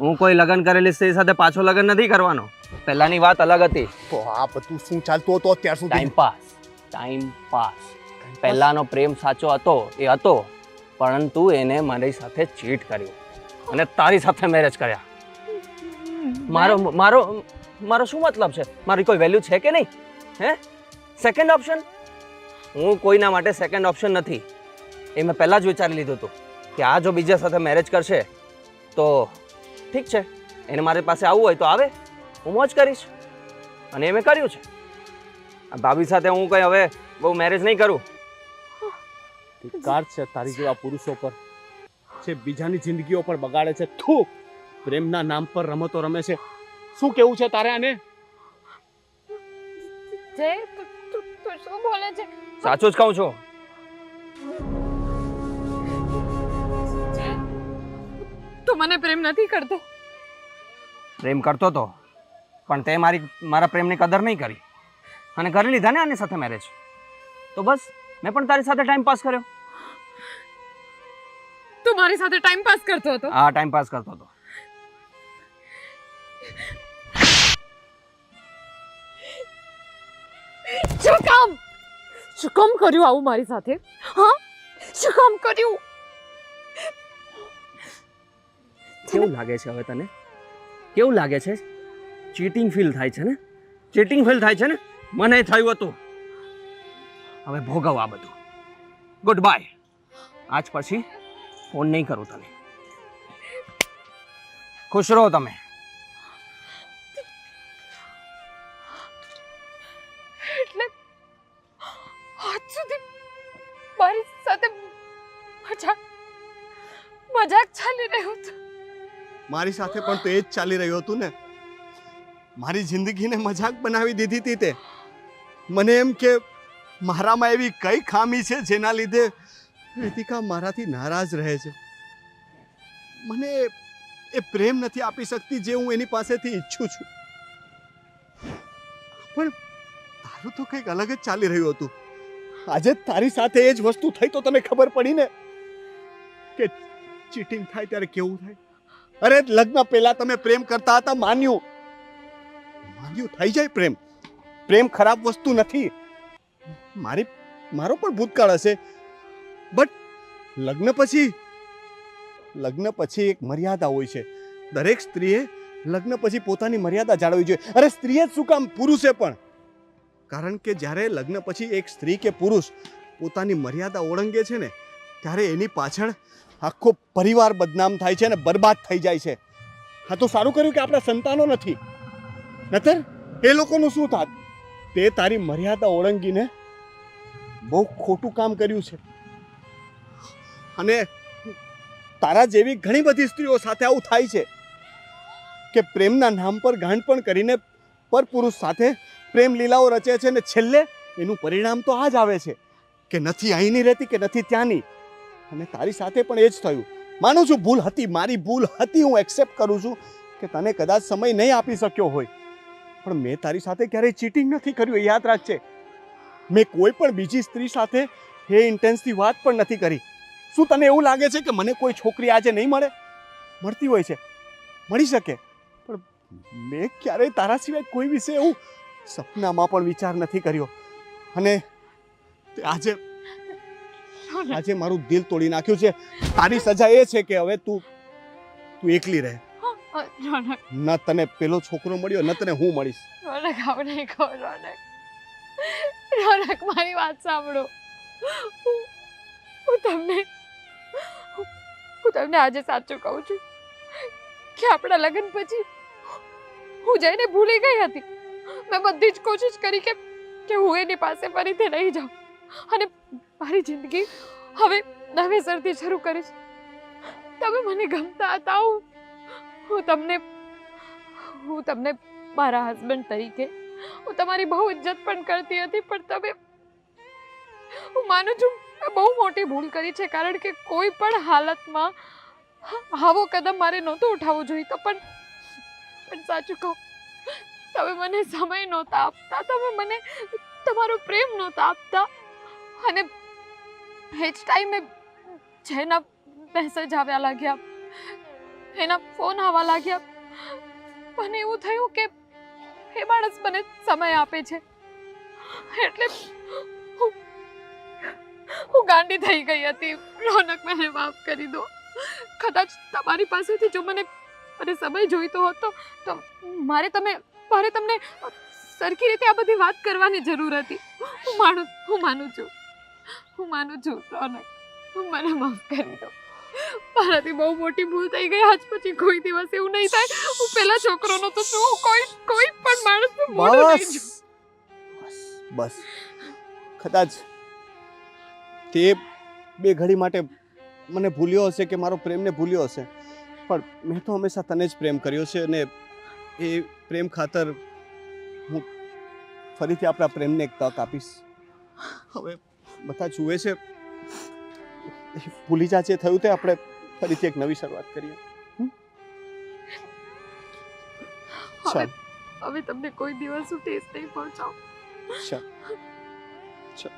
હું કોઈ લગ્ન કરેલી સ્ત્રી સાથે પાછો લગ્ન નથી કરવાનો. પહેલાની વાત અલગ હતી. તો આ બધું શું ચાલતું હતું અત્યાર સુધી? Time pass. પહેલાનો પ્રેમ સાચો હતો એ હતો, પરંતુ એને મારી સાથે ચીટ કર્યું અને તારી સાથે મેરેજ કર્યા. મારો મારો મારો શું મતલબ છે? મારી કોઈ વેલ્યુ છે કે નહીં? હે? Second option? હું કોઈના માટે સેકન્ડ ઓપ્શન નથી. એ મેં પહેલાં જ વિચારી લીધું હતું કે આ જો બીજા સાથે મેરેજ કરશે તો ઠીક છે, એને મારી પાસે આવવું હોય તો આવે, હું મોજ કરીશ. અને એ મેં કર્યું છે. આ ભાભી સાથે હું કંઈ હવે બહુ મેરેજ નહીં કરું. ધિક્કાર છે તારી જેવા પુરુષો પર, જે બીજાની જિંદગીઓ પર બગાડે છે. થૂ! પ્રેમના નામ પર રમતો રમે છે. શું કેવું છે તારે આને? જય, તું શું બોલે છે? સાચું જ કહું છું. તું મને પ્રેમ નથી કરતો. પ્રેમ કરતો તો, પણ તે મારા પ્રેમની કદર નહીં કરી અને કરી લીધા ને આની સાથે મેરેજ. તો બસ મેં પણ તારી સાથે ટાઈમ પાસ કર્યો. તું મારી સાથે ટાઈમ પાસ કરતો હતો. હા, ટાઈમ પાસ કરતો હતો. શું કામ કર્યું આવું મારી સાથે? હા, શું કામ કર્યું? કેવું લાગે છે હવે તને? કેવું લાગે છે? ચીટિંગ ફીલ થાય છે ને? ચીટિંગ ફીલ થાય છે ને? મને થયું હતું. હવે ભોગવ આ બધું. Good bye. આજ પછી ફોન નહીં કરું તને. ખુશ રહો તમે. એટલે આજ સુધી મારી સાથે મજાક ચાલી રહ્યો હતો. મારી સાથે પણ તો એ જ ચાલી રહ્યું હતું ને. મારી જિંદગીને મજાક બનાવી દીધી હતી તે. મને એમ કે મારામાં એવી કઈ ખામી છે જેના લીધે રીતિકા મારાથી નારાજ રહે છે. મને એ પ્રેમ નથી આપી શકતી જે હું એની પાસેથી ઈચ્છું છું. પણ તારું તો કંઈક અલગ જ ચાલી રહ્યું હતું. આજે તારી સાથે એ જ વસ્તુ થઈ તો તને ખબર પડી ને કે ચીટિંગ થાય ત્યારે કેવું થાય. અરે લગ્ન પહેલા તમે પ્રેમ કરતા હતા, માન્યું થઈ જાય પ્રેમ. પ્રેમ ખરાબ વસ્તુ નથી. મારો પણ ભૂતકાળ હશે, બટ લગ્ન પછી એક મર્યાદા હોય છે. દરેક સ્ત્રીએ લગ્ન પછી પોતાની મર્યાદા જાળવવી જોઈએ. અરે સ્ત્રીએ જ શું કામ, પુરુષે પણ. કારણ કે જ્યારે લગ્ન પછી એક સ્ત્રી કે પુરુષ પોતાની મર્યાદા ઓળંગે છે ને, ત્યારે એની પાછળ આખો પરિવાર બદનામ થાય છે અને બરબાદ થઈ જાય છે. હા, તો સારું કર્યું કે આપણા સંતાનો નથી, નતર એ લોકોનું શું થાત? તે તારી મર્યાદા ઓળંગીને બહુ ખોટું કામ કર્યું છે. અને તારા જેવી ઘણી બધી સ્ત્રીઓ સાથે આવું થાય છે કે પ્રેમના નામ પર ગાંડપણ કરીને પરપુરુષ સાથે પ્રેમ લીલાઓ રચે છે અને છેલ્લે એનું પરિણામ તો આ જ આવે છે કે નથી અહીંની રહેતી કે નથી ત્યાંની. અને તારી સાથે પણ એ જ થયું. માનું છું ભૂલ હતી, મારી ભૂલ હતી, હું એક્સેપ્ટ કરું છું કે તને કદાચ સમય નહીં આપી શક્યો હોય, પણ મેં તારી સાથે ક્યારેય ચીટિંગ નથી કર્યું. એ યાદ રાખજે. મેં કોઈ પણ બીજી સ્ત્રી સાથે એ ઇન્ટેન્સથી વાત પણ નથી કરી. શું તને એવું લાગે છે કે મને કોઈ છોકરી આજે નહીં મળે? મળતી હોય છે, મળી શકે, પણ મેં ક્યારેય તારા સિવાય કોઈ વિશે એવું સપનામાં પણ વિચાર નથી કર્યો. અને આજે મારું દિલ તોડી નાખ્યું છે. તારી સજા એ છે કે હવે તું એકલી રહે. ન તને પેલો છોકરો મળ્યો, ન તને હું મળીશ. રોનક, મારી વાત સાંભળો. હું તમને આજે સાચું કહું છું કે આપણા લગ્ન પછી હું જઈને ભૂલી ગઈ હતી. મેં બધી જ કોશિશ કરી કે હું એની પાસે ફરીથી નહીં જાઉં અને મારી જિંદગી હવે નવેસરથી શરૂ કરીશ. તમે મને ગમતા હતા. હું તમને મારા હસબન્ડ તરીકે હું તમારી બહુ ઇજ્જત પણ કરતી હતી, પણ તમે, હું માનું છું મેં બહુ મોટી ભૂલ કરી છે, કારણ કે કોઈ પણ હાલતમાં આવો કદમ મારે નહોતો ઉઠાવવો જોઈએ. તો પણ સાચું કહું, તમે મને સમય નહોતા આપતા, તમે મને તમારો પ્રેમ નહોતા આપતા, અને એ જ ટાઈમે જેના મેસેજ આવ્યા લાગ્યા, એના ફોન આવવા લાગ્યા, મને એવું થયું કે એ માણસ મને સમય આપે છે, એટલે હું ગાંડી થઈ ગઈ હતી. રોનક, મને માફ કરી દો. કદાચ તમારી પાસેથી જો મને સમય જોઈતો હતો તો મારે તમને સરખી રીતે આ બધી વાત કરવાની જરૂર હતી. હું માનું છું રોનક, મને માફ કરી દો. મારાથી બહુ મોટી ભૂલ થઈ ગઈ. આજ પછી કોઈ દિવસ એવું નહીં થાય. હું પેલા છોકરોનો તો છું, કોઈ પણ માણસનું મોઢું નહીં જોઉં. બસ કદાચ તે બે ઘડી માટે મને ભૂલ્યો હશે કે મારો પ્રેમને ભૂલ્યો હશે, પણ મેં તો હંમેશા તને જ પ્રેમ કર્યો છે, અને એ પ્રેમ ખાતર હું ફરીથી આપણા પ્રેમને એક તક આપીશ. હવે બધા જુએ છે, ભૂલી જા જે થયું તે આપણે ફરીથી એક નવી શરૂઆત કરીએ. ચાલ હવે તમને કોઈ દિવસ હું ઠેસ નહીં પહોંચાવું. ચાલ ચાલ.